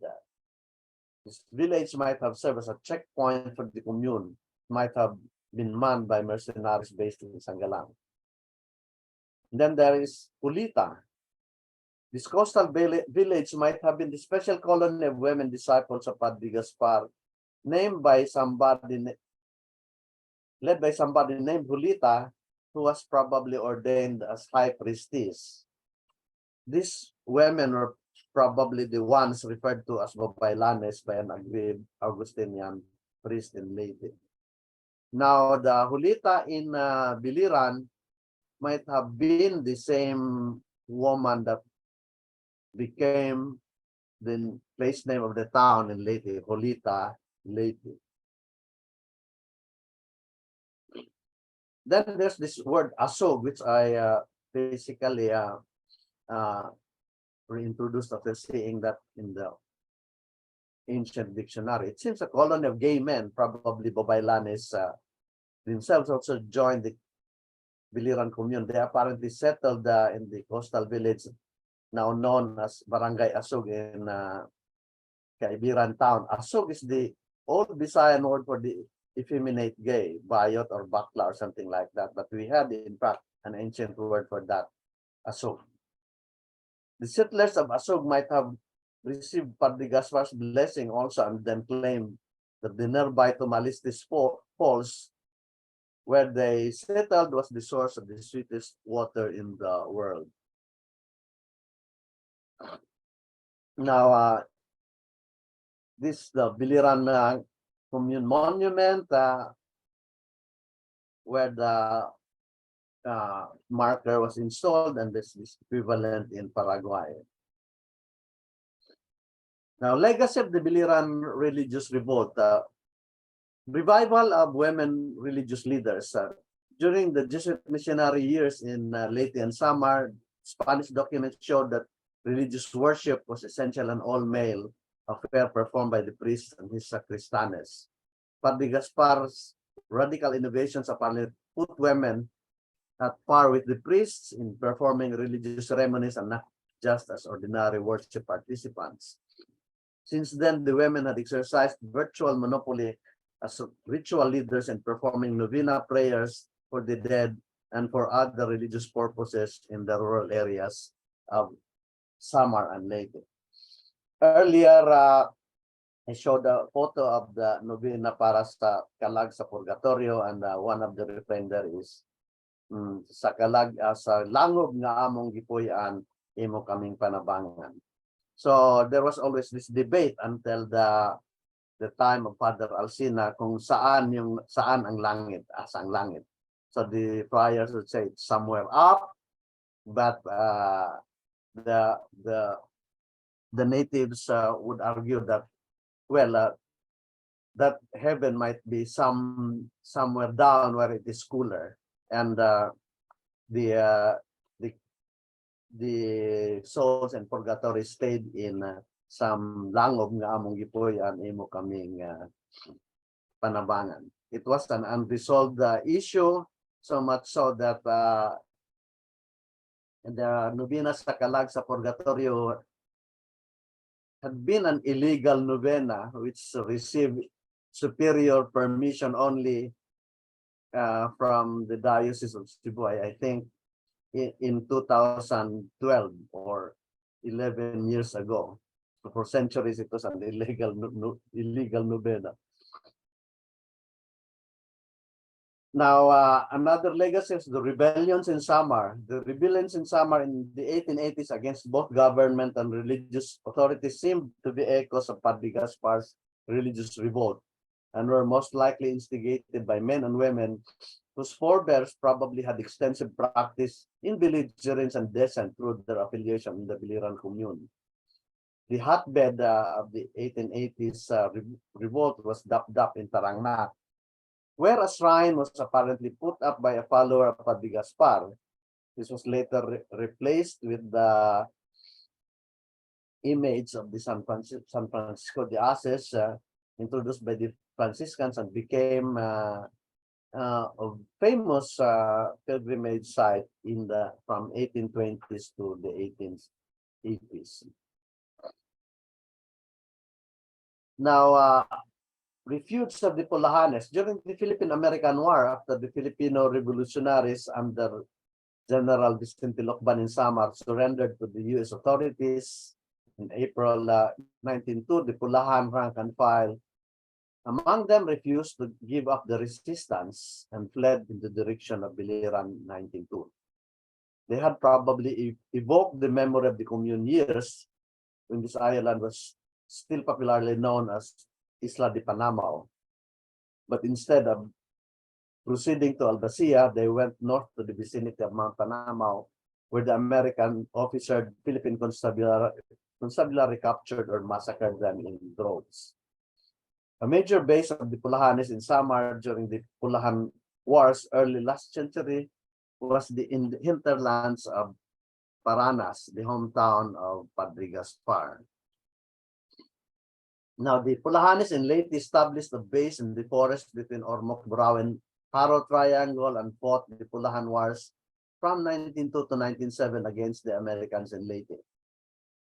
This village might have served as a checkpoint for the commune, might have been manned by mercenaries based in Sanggalang. And then there is Ulita. This coastal village might have been the special colony of women disciples of Padre Gaspar, led by somebody named Julita, who was probably ordained as high priestess. These women were probably the ones referred to as Babaylanes by an aggrieved Augustinian priest in Leyte. Now, the Julita in Biliran might have been the same woman that became the place name of the town in Leyte, Julita, Leyte. Then there's this word asog, which I basically reintroduced after seeing that in the ancient dictionary. It seems a colony of gay men, probably Babaylanes, themselves also joined the Biliran commune. They apparently settled in the coastal village now known as Barangay Asog in Caibiran town. Asog is the old Visayan word for the effeminate gay, bayot or bakla or something like that. But we had, in fact, an ancient word for that, Asog. The settlers of Asog might have received Padre Gaspar's blessing also, and then claimed that the nearby Tumalistis Falls, where they settled, was the source of the sweetest water in the world. Now, this the Biliran commune monument, where the marker was installed, and this is equivalent in Paraguay. Now, legacy of the Biliran Religious Revolt, revival of women religious leaders. During the Jesuit missionary years in Leyte-Samar, Spanish documents showed that religious worship was essential and all-male affair performed by the priest and his sacristanes. Padre Gaspar's radical innovations apparently put women at par with the priests in performing religious ceremonies and not just as ordinary worship participants. Since then, the women had exercised virtual monopoly as ritual leaders in performing novena prayers for the dead and for other religious purposes in the rural areas of Samar and Leyte. Earlier, I showed a photo of the novena para sa kalag sa purgatorio, and one of the refrain there is sa kalag sa langob nga among gipuy-an imo kaming panabangan. So there was always this debate until the time of Father Alcina kung saan ang langit, asa ang langit. So the friars would say it's somewhere up, but the natives would argue that, well, that heaven might be somewhere down where it is cooler, and the souls in purgatory stayed in some langob nga among gipuy-an imo kaming panabangan. It was an unresolved issue, so much so that the novena sa kalag sa purgatorio had been an illegal novena which received superior permission only from the Diocese of Cebu, I think in 2012 or 11 years ago. So for centuries, it was an illegal novena. Now, another legacy is the rebellions in Samar. The rebellions in Samar in the 1880s against both government and religious authorities seemed to be echoes of Padre Gaspar's religious revolt, and were most likely instigated by men and women whose forebears probably had extensive practice in belligerence and dissent through their affiliation in the Biliran commune. The hotbed of the 1880s revolt was Dap-Dap in Tarangnac, where a shrine was apparently put up by a follower of Padre Gaspar. This was later replaced with the image of the San Francisco de Assis, introduced by the Franciscans, and became a famous pilgrimage site from 1820s to the 1880s. Now, refutes of the Pulahanes during the Philippine-American War, after the Filipino revolutionaries under General Vicente in Samar surrendered to the U.S. authorities in April 1902, the Pulahan rank and file among them refused to give up the resistance and fled in the direction of Biliran 1902. They had probably evoked the memory of the commune years when this island was still popularly known as Isla de Panamao. But instead of proceeding to Albacia, they went north to the vicinity of Mount Panamao, where the American officer Philippine constabulary captured or massacred them in droves. A major base of the Pulahanes in Samar during the Pulahan Wars early last century was in the hinterlands of Paranas, the hometown of Padre Gaspar. Now, the Pulahanes in Leyte established a base in the forest between Ormoc, Burao, and Haro Triangle, and fought the Pulahan Wars from 1902 to 1907 against the Americans in Leyte.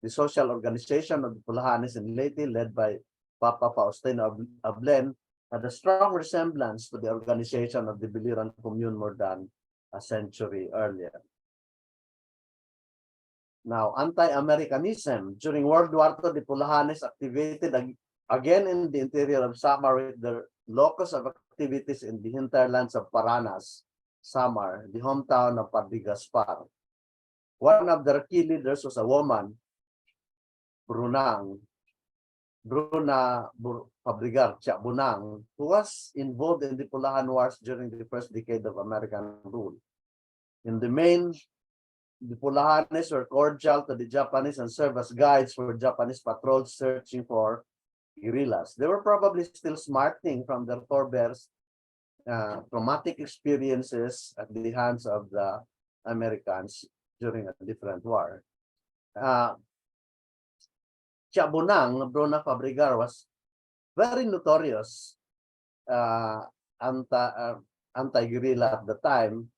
The social organization of the Pulahanes in Leyte, led by Papa Faustino Ablen, had a strong resemblance to the organization of the Biliran commune more than a century earlier. Now, anti-Americanism. During World War II, the Pulahanes activated again in the interior of Samar, with their locus of activities in the hinterlands of Paranas, Samar, the hometown of Padre Gaspar. One of their key leaders was a woman, Bruna Fabrigar Bunang, who was involved in the Pulahan Wars during the first decade of American rule. In the main, the Pulahanes were cordial to the Japanese and served as guides for Japanese patrols searching for guerrillas. They were probably still smarting from their forebears' traumatic experiences at the hands of the Americans during a different war. Chabunang, Bruna Fabrigar, was very notorious anti-guerrilla at the time.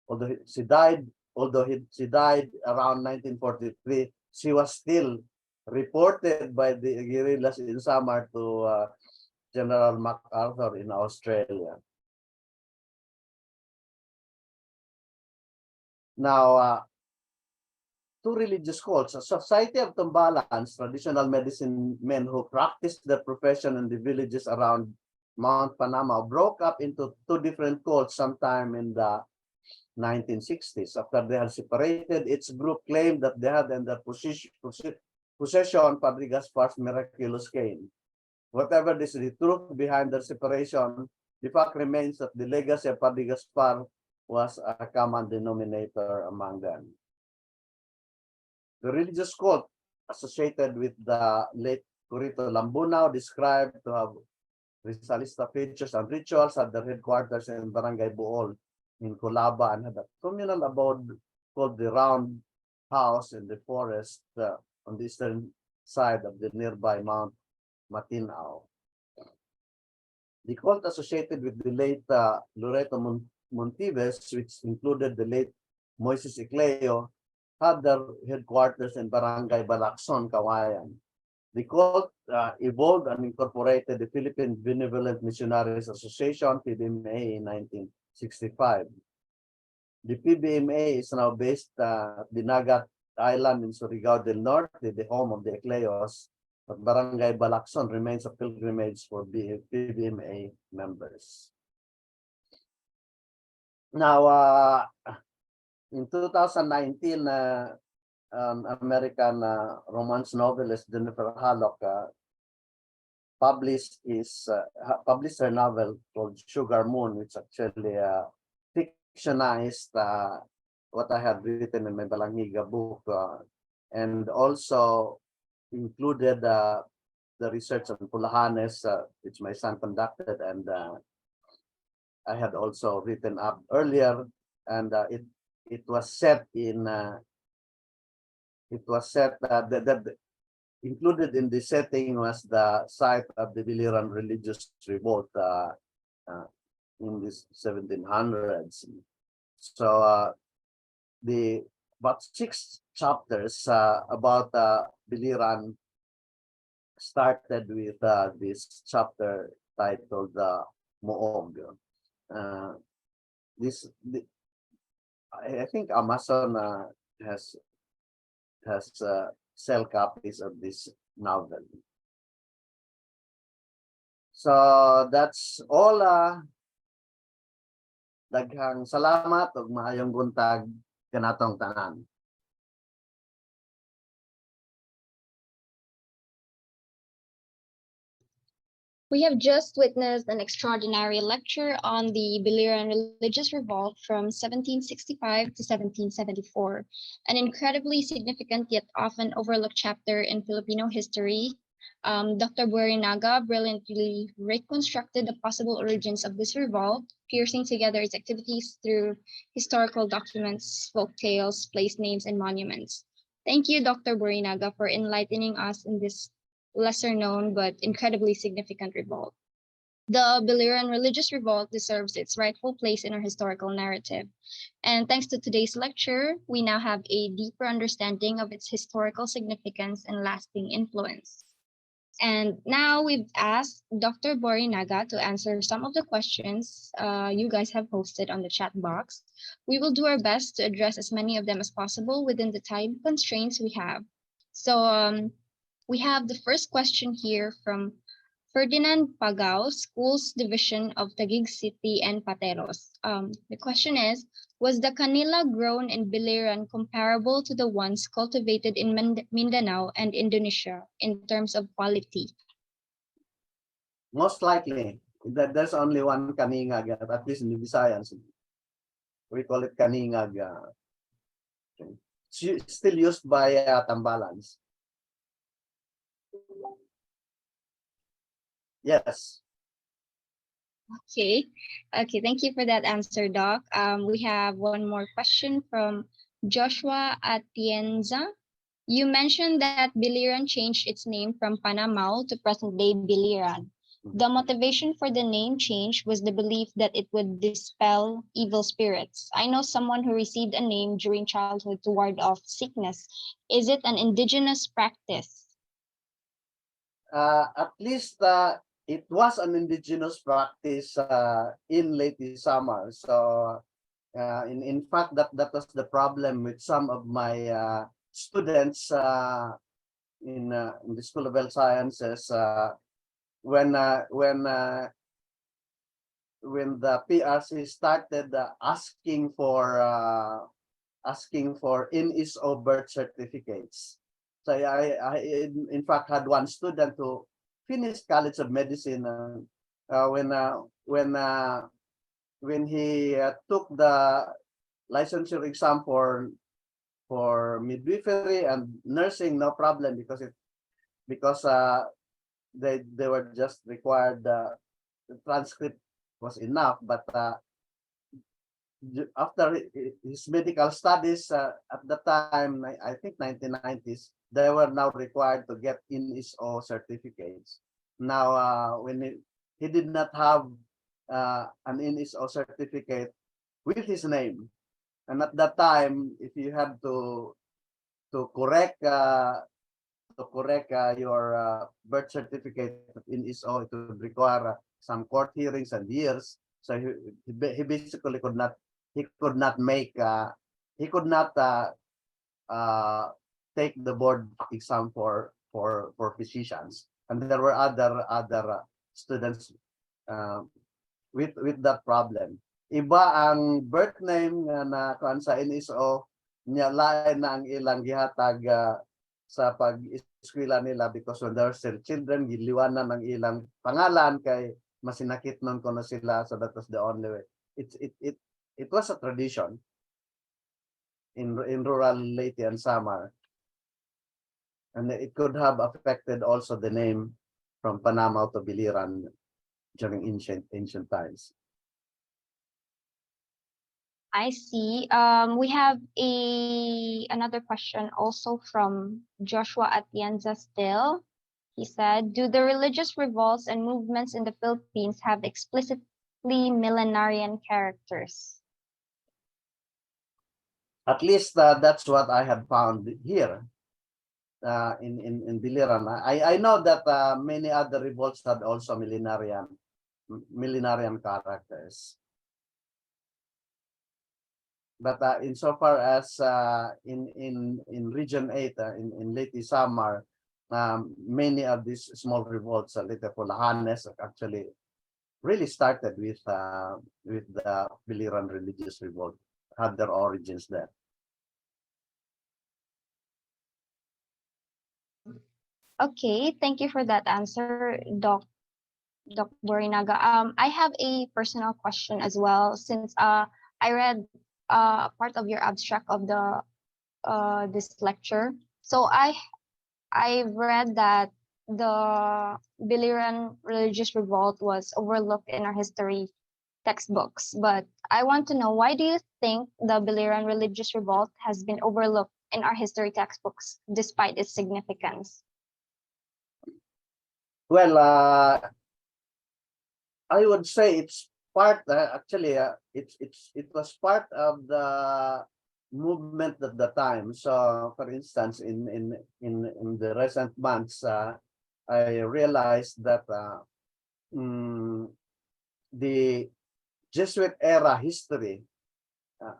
Although she died around 1943, she was still reported by the guerrillas in Samar to General MacArthur in Australia. Now, two religious cults. A society of Tambalans, traditional medicine men who practiced their profession in the villages around Mount Panama, broke up into two different cults sometime in the 1960s. After they had separated, each group claimed that they had in their possession Padre Gaspar's miraculous cane. Whatever is the truth behind their separation, the fact remains that the legacy of Padre Gaspar was a common denominator among them. The religious cult associated with the late Curito Lambunao, described to have Rizalista features and rituals, at their headquarters in Barangay Bohol in Colaba, and had a communal abode called the Round House in the forest on the eastern side of the nearby Mount Matinao. The cult associated with the late Loreto Montives, which included the late Moises Icleo, had their headquarters in Barangay Balakson, Kawayan. The cult evolved and incorporated the Philippine Benevolent Missionaries Association, PBMA, in 1965. The PBMA is now based at Dinagat Island in Surigao del Norte, the home of the Ecleos, but Barangay Balakson remains a pilgrimage for the PBMA members. Now, in 2019, American romance novelist Jennifer Hallock published her novel called Sugar Moon, which actually fictionized what I had written in my Balangiga book, and also included the research on Pulahanes, which my son conducted, and I had also written up earlier, and it was set in that included in the setting was the site of the Biliran Religious Revolt in the 1700s. So the about 6 chapters about Biliran started with this chapter titled Moog. I think Amazon has sell copies of this novel. So that's all. Daghang salamat ug maayong buntag kanatong tanan. We have just witnessed an extraordinary lecture on the Biliran Religious Revolt from 1765 to 1774, an incredibly significant yet often overlooked chapter in Filipino history. Dr. Borrinaga brilliantly reconstructed the possible origins of this revolt, piecing together its activities through historical documents, folk tales, place names, and monuments. Thank you, Dr. Borrinaga, for enlightening us in this lesser known but incredibly significant revolt. The Biliran Religious Revolt deserves its rightful place in our historical narrative. And thanks to today's lecture, we now have a deeper understanding of its historical significance and lasting influence. And now we've asked Dr. Borrinaga to answer some of the questions you guys have posted on the chat box. We will do our best to address as many of them as possible within the time constraints we have. So we have the first question here from Ferdinand Pagao, Schools Division of Taguig City and Pateros. The question is, was the canila grown in Biliran comparable to the ones cultivated in Mindanao and Indonesia in terms of quality? Most likely, that there's only one kaningag, at least in the Visayas. We call it kaningag. Still used by Tambalans. Yes. Okay, thank you for that answer, Doc. We have one more question from Joshua Atienza. You mentioned that Biliran changed its name from Panamao to present-day Biliran. The motivation for the name change was the belief that it would dispel evil spirits. I know someone who received a name during childhood to ward off sickness. Is it an indigenous practice? At least it was an indigenous practice in Leyte-Samar. So in fact, that was the problem with some of my students in the School of Health Sciences, when the PRC started asking for NSO birth certificates. So I in fact had one student who finished College of Medicine when he took the licensure exam for midwifery and nursing, no problem, because they were just required the transcript was enough, but after his medical studies at the time, I think 1990s, they were now required to get NSO certificates. Now, when he did not have an NSO certificate with his name, and at that time, if you had to correct your birth certificate in NSO, it would require some court hearings and years. So he basically could not take the board exam for physicians, and there were other students with that problem. Iba ang birth name na kuan sa NSO niya, lain na ang ilang gihatag sa pag-eskwela nila, because when they're still children, giliwanan ng ilang pangalan kay masinakit nun ko na sila, so that was the only way. It was a tradition in rural Leyte-Samar, and it could have affected also the name from Panama to Biliran during ancient times. I see. We have another question also from Joshua Atienza still. He said, do the religious revolts and movements in the Philippines have explicitly millenarian characters? At least that's what I have found here in Biliran. I know that many other revolts had also millenarian characters. But insofar as in Region 8, in Leyte-Samar, many of these small revolts, Pulahanes, actually really started with the Biliran Religious Revolt, had their origins there. Okay, thank you for that answer, Doc Borrinaga. I have a personal question as well, since I read part of your abstract of the this lecture. So I've read that the Biliran Religious Revolt was overlooked in our history textbooks, but I want to know, why do you think the Biliran Religious Revolt has been overlooked in our history textbooks despite its significance? Well, I would say it's part. Actually, it was part of the movement at the time. So, for instance, in the recent months, I realized that the Jesuit era history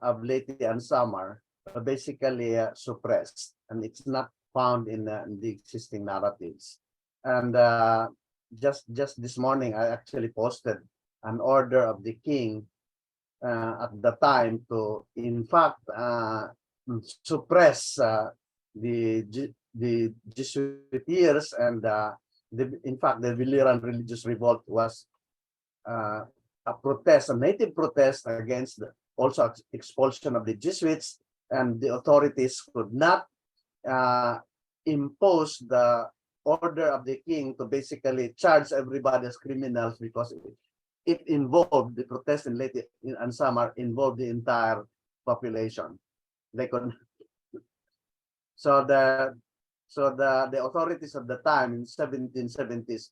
of Leyte-Samar basically suppressed, and it's not found in the existing narratives. And just this morning, I actually posted an order of the king at the time to, in fact, suppress the Jesuit years, and in fact, the Biliran Religious Revolt was a protest, a native protest against also expulsion of the Jesuits, and the authorities could not impose the order of the king to basically charge everybody as criminals, because it involved the protest in Leyte-Samar involved the entire population. They could so the authorities at the time in 1770s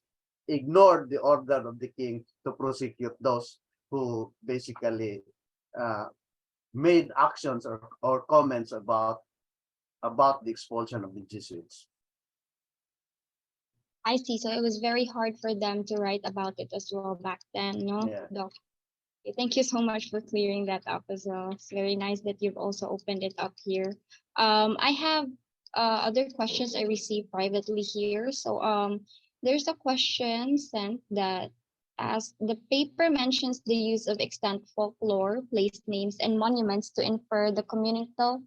ignored the order of the king to prosecute those who basically made actions or comments about the expulsion of the Jesuits. I see. So it was very hard for them to write about it as well back then, no? Yeah. Doc. Okay, thank you so much for clearing that up as well. It's very nice that you've also opened it up here. I have other questions I received privately here. So there's a question sent that as the paper mentions the use of extant folklore, place names, and monuments to infer the communal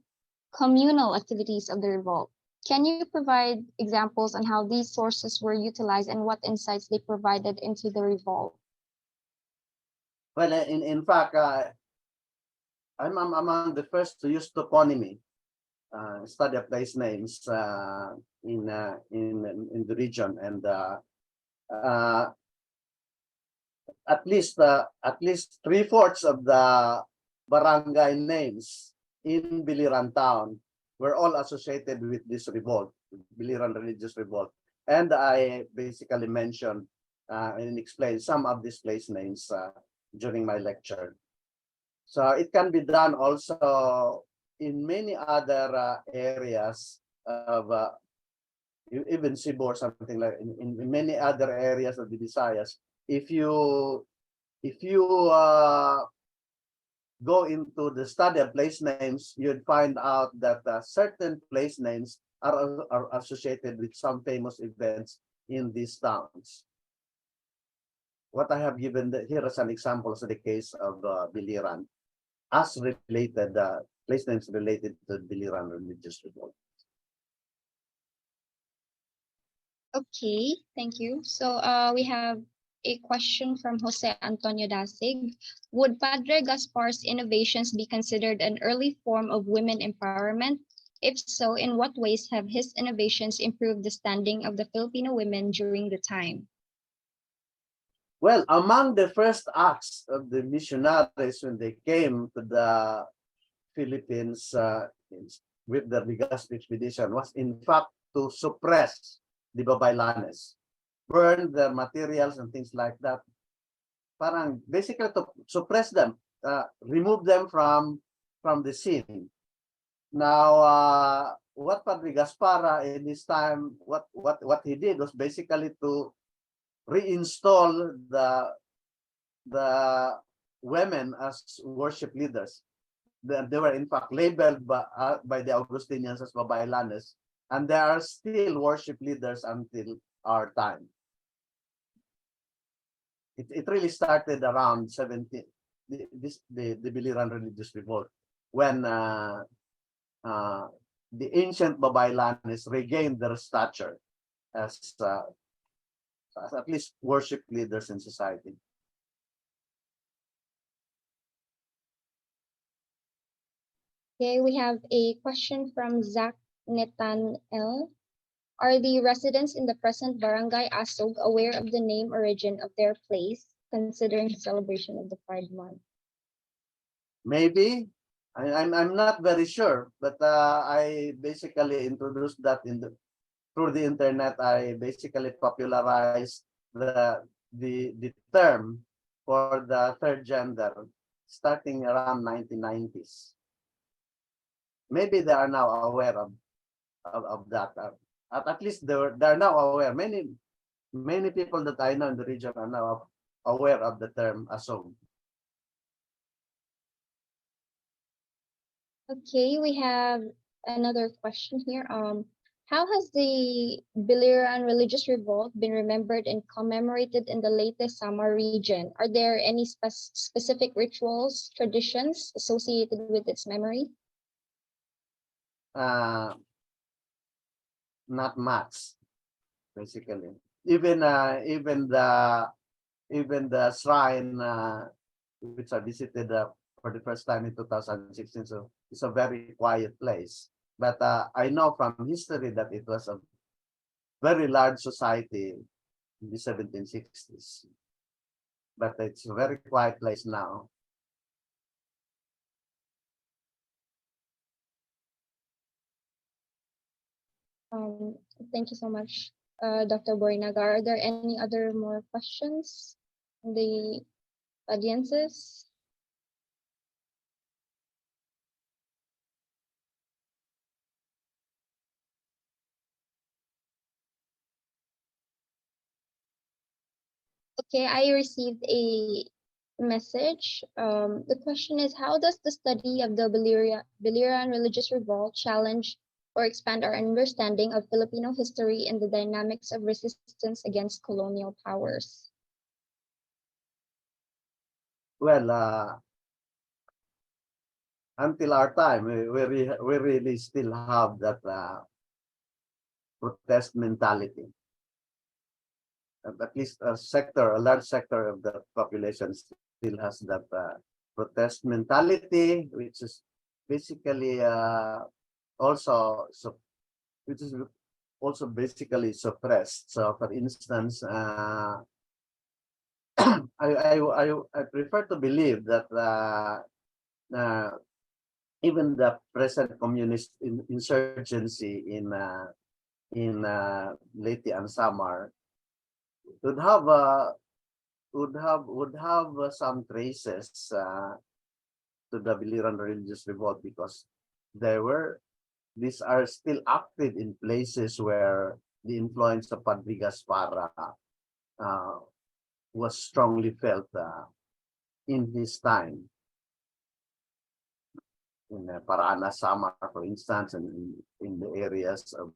activities of the revolt. Can you provide examples on how these sources were utilized and what insights they provided into the revolt? Well, in fact, I'm among the first to use toponymy, study of place names in the region, and at least 3/4 of the barangay names in Biliran town were all associated with this revolt, Biliran Religious Revolt. And I basically mentioned and explained some of these place names during my lecture. So it can be done also in many other areas of even Cebu or something like in many other areas of the Visayas. If you go into the study of place names, you'd find out that certain place names are associated with some famous events in these towns. What I have given here as an example is the case of Biliran, as related place names related to Biliran Religious Revolt. Okay, thank you. So we have a question from Jose Antonio Dasig. Would Padre Gaspar's innovations be considered an early form of women empowerment? If so, in what ways have his innovations improved the standing of the Filipino women during the time? Well, among the first acts of the missionaries when they came to the Philippines with the Legazpi expedition was in fact to suppress the Babaylanes, burn the materials and things like that. Parang basically to suppress them, remove them from the scene. Now, what Padre Gaspara in this time, what he did was basically to reinstall the women as worship leaders. They were in fact labeled by the Augustinians as Babaylanes, and they are still worship leaders until our time. It really started around 17, the Biliran Religious Revolt, when the ancient Babaylanes regained their stature as at least worship leaders in society. Okay, we have a question from Zach Netan L. Are the residents in the present Barangay Asog aware of the name origin of their place, considering the celebration of the Pride Month? Maybe. I'm not very sure, but I basically introduced that through the internet. I basically popularized the term for the third gender starting around 1990s. Maybe they are now aware of that. At least they're now aware. Many people that I know in the region are now aware of the term asog. Okay, we have another question here. How has the Biliran Religious Revolt been remembered and commemorated in the Leyte-Samar region? Are there any specific rituals, traditions associated with its memory? Not much, basically. Even the shrine which I visited for the first time in 2016, so it's a very quiet place. But I know from history that it was a very large society in the 1760s. But it's a very quiet place now. Thank you so much, Dr. Borrinaga. Are there any other more questions in the audiences? Okay, I received a message. The question is, how does the study of the Biliran Religious Revolt challenge or expand our understanding of Filipino history and the dynamics of resistance against colonial powers? Well, until our time, we really still have that protest mentality. At least a large sector of the population still has that protest mentality, which is basically also which is also basically suppressed. So, for instance, I prefer to believe that even the present communist insurgency in Leyte-Samar would have some traces to the Biliran Religious Revolt, because these are still active in places where the influence of Padre Gaspar was strongly felt in his time. In Samar, for instance, and in the areas of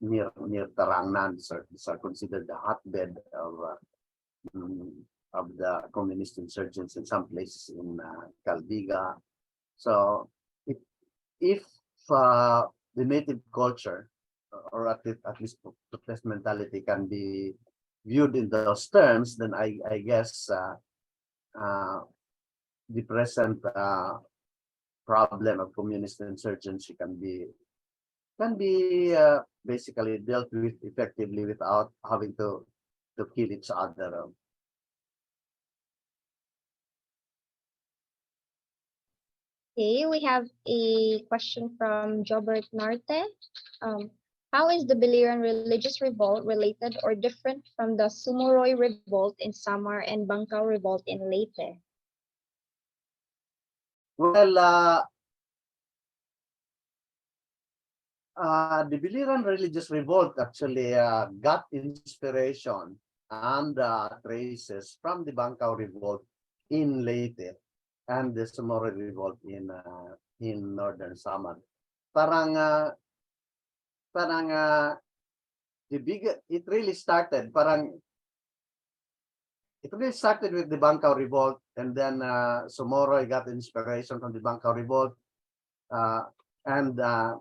near Tarangnan, these are considered the hotbed of the communist insurgents in some places in Caldiga. So if the native culture, or at least protest mentality, can be viewed in those terms, then I guess the present problem of communist insurgency can be basically dealt with effectively without having to kill each other. Okay, we have a question from Jobert Narte. How is the Biliran Religious Revolt related or different from the Sumuroy Revolt in Samar and Bangkao Revolt in Leyte? Well, the Biliran Religious Revolt actually got inspiration and traces from the Bangkao Revolt in Leyte and the Sumuroy Revolt in Northern Samar. Parang it really started with the Bangkao Revolt, and then Sumuroy got inspiration from the Bangkao Revolt, and the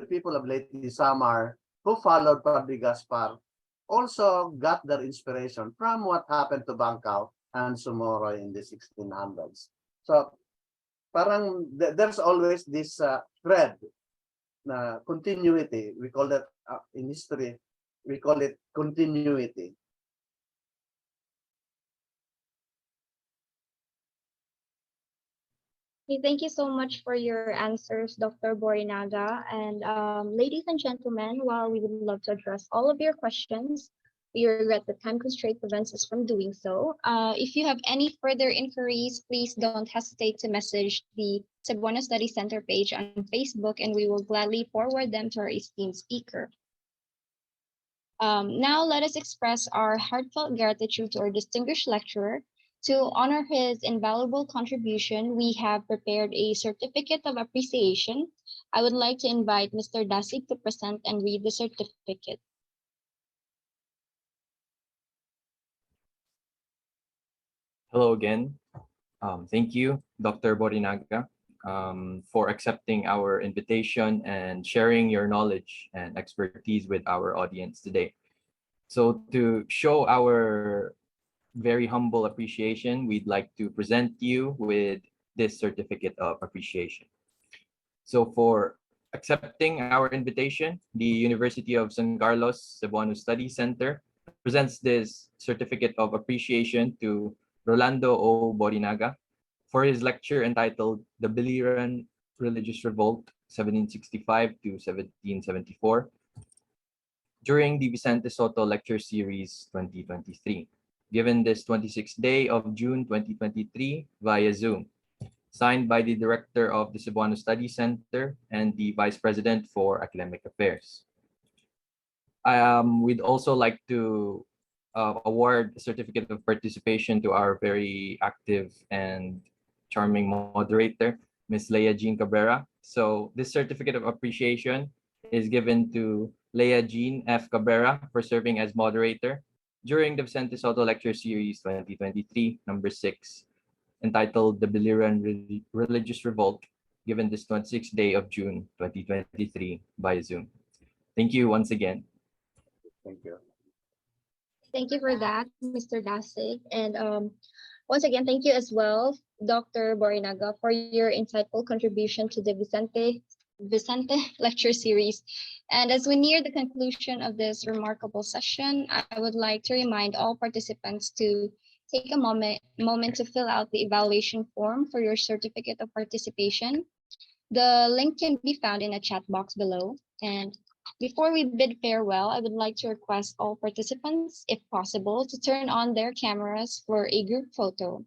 people of Leyte-Samar who followed Padre Gaspar also got their inspiration from what happened to Bangkao and Sumuroy in the 1600s. So parang there's always this thread, continuity. We call that in history, we call it continuity. Okay, thank you so much for your answers, Dr. Borrinaga. And ladies and gentlemen, while we would love to address all of your questions, we regret that time constraint prevents us from doing so. If you have any further inquiries, please don't hesitate to message the Cebuano Study Center page on Facebook, and we will gladly forward them to our esteemed speaker. Now let us express our heartfelt gratitude to our distinguished lecturer. To honor his invaluable contribution, we have prepared a certificate of appreciation. I would like to invite Mr. Dasig to present and read the certificate. Hello again. Thank you, Dr. Borrinaga, for accepting our invitation and sharing your knowledge and expertise with our audience today. So to show our very humble appreciation, we'd like to present you with this certificate of appreciation. So for accepting our invitation, the University of San Carlos Cebuano Study Center presents this certificate of appreciation to Rolando O. Borrinaga for his lecture entitled The Biliran Religious Revolt, 1765 to 1774, during the Vicente Sotto Lecture Series 2023, given this 26th day of June 2023 via Zoom, signed by the Director of the Cebuano Study Center and the Vice President for Academic Affairs. We'd also like to award a certificate of participation to our very active and charming moderator, Ms. Leah Jean Cabrera. So this certificate of appreciation is given to Leah Jean F. Cabrera for serving as moderator during the Vicente Sotto Lecture Series 2023, number 6, entitled The Biliran Religious Revolt, given this 26th day of June 2023 by Zoom. Thank you once again. Thank you. Thank you for that, Mr. Dasig. And once again, thank you as well, Dr. Borrinaga, for your insightful contribution to the Vicente lecture series. And as we near the conclusion of this remarkable session, I would like to remind all participants to take a moment to fill out the evaluation form for your certificate of participation. The link can be found in a chat box below. And before we bid farewell, I would like to request all participants, if possible, to turn on their cameras for a group photo.